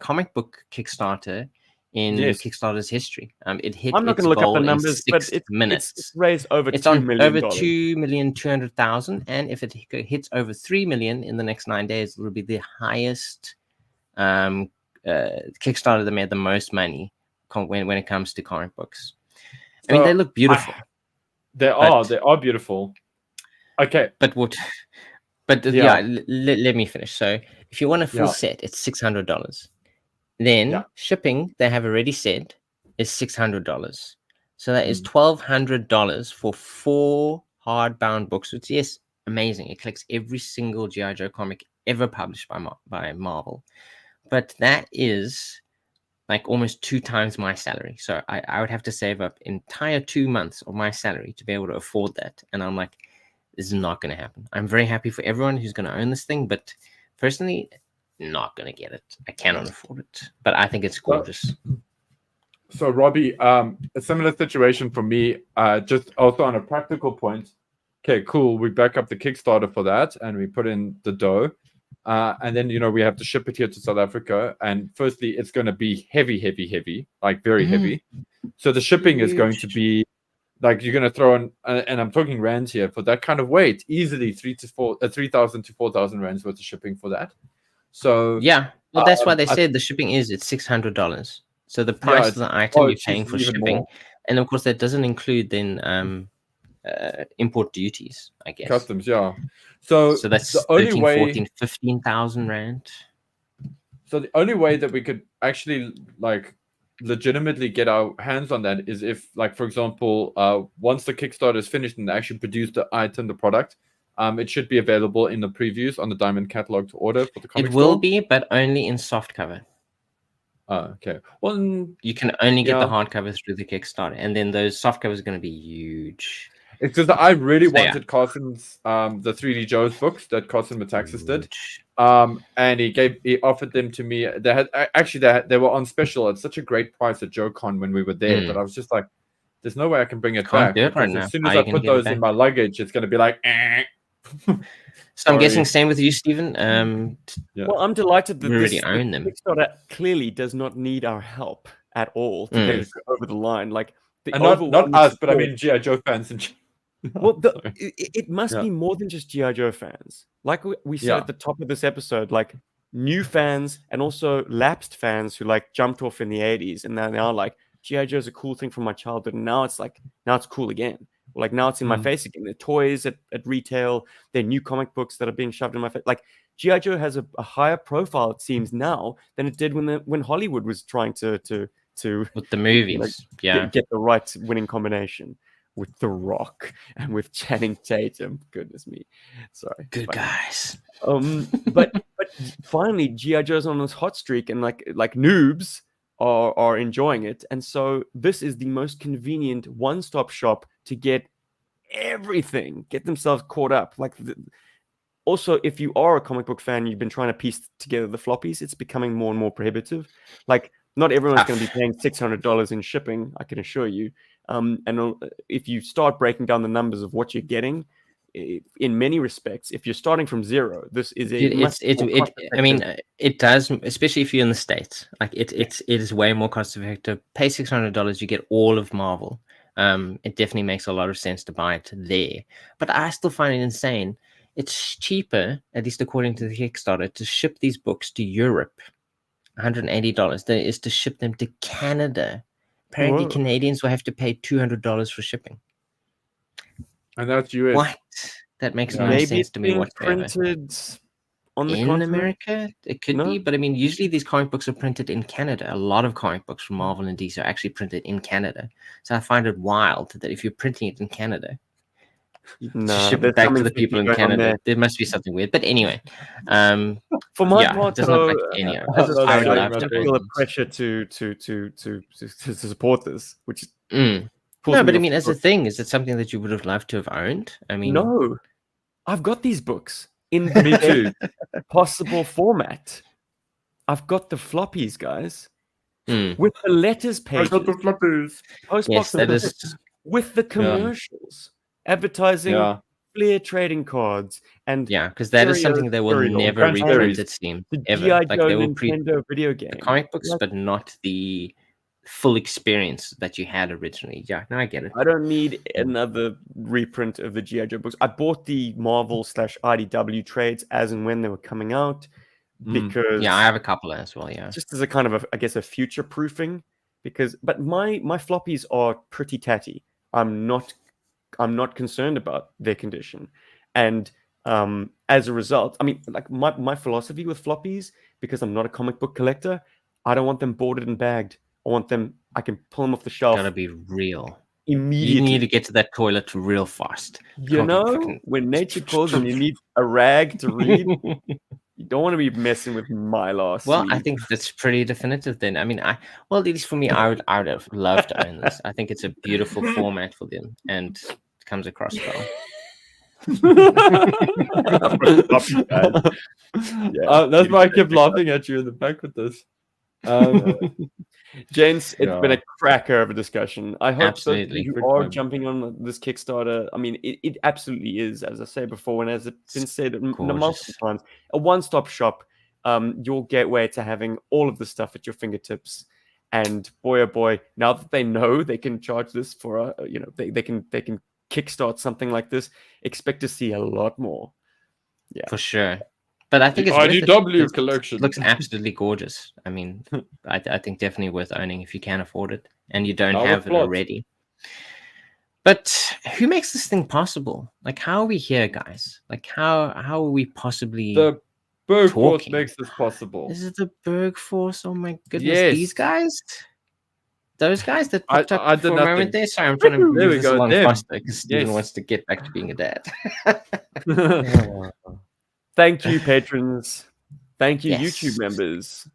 comic book Kickstarter in Kickstarter's history. It hit. I'm not its going to look up goal the in numbers, but 6 it's minutes. raised over It's $2 on million. over 2,200,000, and if it hits over 3 million in the next 9 days, it'll be the highest Kickstarter that made the most money when it comes to comic books. I mean, they look beautiful. They are beautiful. Okay, but let me finish. So If you want a full Yeah. set, it's $600. Then Yeah. shipping, they have already said, is $600. So that is Mm. $1,200 for 4 hardbound books, which is amazing. It collects every single GI Joe comic ever published by Marvel. But that is like almost 2 times my salary. So I would have to save up entire 2 months of my salary to be able to afford that. And I'm like, this is not going to happen. I'm very happy for everyone who's going to own this thing, but personally, not going to get it. I cannot afford it, but I think it's gorgeous. So Robbie, a similar situation for me, just also on a practical point. Okay, cool. We back up the Kickstarter for that and we put in the dough. And then, we have to ship it here to South Africa. And firstly, it's going to be heavy, like very heavy. So the shipping is going to be like, you're going to throw in, and I'm talking rands here, for that kind of weight, easily 3,000 to 4,000 rands worth of shipping for that. So yeah, well, that's why they said the shipping it's $600. So the price of the item you're paying for shipping, more. And of course that doesn't include then import duties, I guess. Customs, yeah. So that's the only 13, way, 14, 15,000 rand. So the only way that we could actually like legitimately get our hands on that is if, like, for example, once the Kickstarter is finished and they actually produce the item, the product, it should be available in the previews on the Diamond catalog to order for the comic It will store. be, but only in soft cover. Okay. Well, you can only get the hardcover through the Kickstarter, and then those soft covers are going to be huge. It's just that I really wanted Carson's the 3D Joe's books that Carson Metaxas did. And he offered them to me. They were on special at such a great price at JoeCon when we were there. But I was just like, there's no way I can bring it back. Because as soon as I put those in my luggage, it's going to be like, So I'm guessing same with you, Stephen. Well, I'm delighted that already own them. Kickstarter clearly does not need our help at all to get it over the line. Like, and not us, but I mean GI Joe fans and. Well, it must be more than just GI Joe fans. Like we said at the top of this episode, like new fans and also lapsed fans who like jumped off in the 80s and now like GI Joe is a cool thing from my childhood, and now it's cool again. Like now it's in my face again. The toys at retail, they're new comic books that are being shoved in my face. Like GI Joe has a higher profile, it seems, now than it did when Hollywood was trying to with the movies, get the right winning combination with The Rock and with Channing Tatum. Goodness me, sorry, good guys. But finally, GI Joe's on this hot streak, and like noobs are enjoying it, and so this is the most convenient one-stop shop to get everything, get themselves caught up. Like, also, if you are a comic book fan, you've been trying to piece together the floppies, it's becoming more and more prohibitive. Like, not everyone's going to be paying $600 in shipping, I can assure you. And if you start breaking down the numbers of what you're getting, in many respects, if you're starting from zero, this is I mean, it does, especially if you're in the States. Like it is way more cost effective. Pay $600, you get all of Marvel. It definitely makes a lot of sense to buy it there. But I still find it insane. It's cheaper, at least according to the Kickstarter, to ship these books to Europe. $180 than it is to ship them to Canada. Apparently, Canadians will have to pay $200 for shipping. And that's US. What? That makes no sense to me whatsoever. Printed on the in continent? America, it could be, but I mean, usually these comic books are printed in Canada. A lot of comic books from Marvel and DC are actually printed in Canada. So I find it wild that if you're printing it in Canada, to ship it back to the people in Canada, there must be something weird. But anyway, for my part, I don't feel the pressure to support this, which is no, but I mean, as a thing, is it something that you would have loved to have owned? I mean, no, I've got these books in the possible format. I've got the floppies, guys, with the letters pages. I got the floppies. Yes, that is with the commercials, advertising, Flair trading cards, and because that is something they will never reprint. It seems ever. Like they will Nintendo video game, the comic books, but not the full experience that you had originally. Yeah, no, I get it. I don't need another reprint of the GI Joe books. I bought the Marvel /IDW trades as and when they were coming out because I have a couple as well. Yeah, just as a kind of a future proofing. But my floppies are pretty tatty. I'm not concerned about their condition, and As a result, I mean, like my philosophy with floppies, because I'm not a comic book collector, I don't want them boarded and bagged. I want them, I can pull them off the shelf Gotta be real. immediately. You need to get to that toilet real fast. You know, when nature calls and you need a rag to read, you don't want to be messing with my last Well, I sleeve. think that's pretty definitive then. I mean, well, at least for me, I would have loved to own this. I think it's a beautiful format for them and it comes across well. That's why I kept laughing at you in the back with this. Gents, it's been a cracker of a discussion. I hope Absolutely. that you are jumping on this Kickstarter. I mean, it absolutely is, as I said before, and as it's been said multiple times, a one-stop shop, your gateway to having all of the stuff at your fingertips. And boy, oh boy, now that they know they can charge this for they can kickstart something like this, expect to see a lot more. Yeah, for sure. But I think the IDW collection looks absolutely gorgeous. I mean, I think definitely worth owning if you can afford it and you don't have it already. But who makes this thing possible? Like, how are we here, guys? Like, how are we possibly? The Berg Force makes this possible. Is it the Berg Force? Oh my goodness, these guys. Those guys that popped up for a moment there. Sorry, I'm trying to move this along faster because Steven wants to get back to being a dad. Thank you, patrons. Thank you, YouTube members.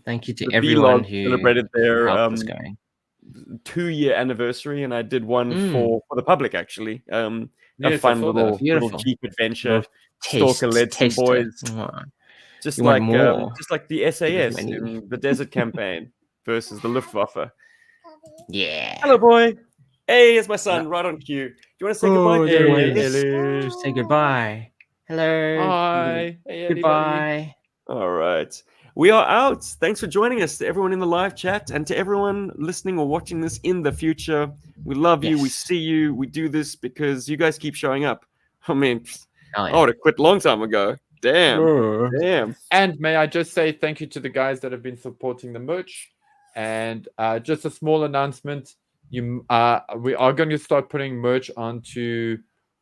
Thank you to everyone who celebrated their helped us going. 2-year anniversary, and I did one for the public actually. A fun little Jeep adventure. Stalker led some boys. Just like the SAS in the desert campaign versus the Luftwaffe. Yeah. Hello, boy. Hey, it's my son, right on cue. Do you want to say goodbye? Hello. Say goodbye. Hello. Hi. Hey, goodbye. All right. We are out. Thanks for joining us, to everyone in the live chat and to everyone listening or watching this in the future. We love you. We see you. We do this because you guys keep showing up. I mean, I would have quit a long time ago. Damn. And may I just say thank you to the guys that have been supporting the merch. And just a small announcement. We are going to start putting merch onto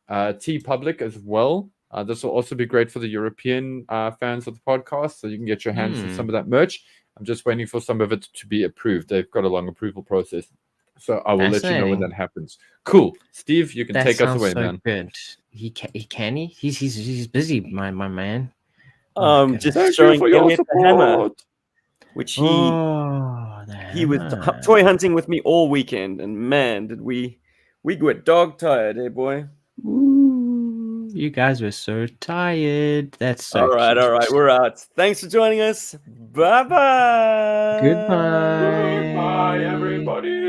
TeePublic as well. This will also be great for the European fans of the podcast, so you can get your hands on some of that merch. I'm just waiting for some of it to be approved. They've got a long approval process, so I will let you know when that happens. Cool, Steve, you can take us away, man. Good. He's busy, my man. Just showing Elliot the hammer, which he was toy hunting with me all weekend, and man, did we get dog tired, hey boy. You guys were so tired. That's so all right. We're out. Thanks for joining us. Bye-bye. Goodbye. Goodbye, everybody.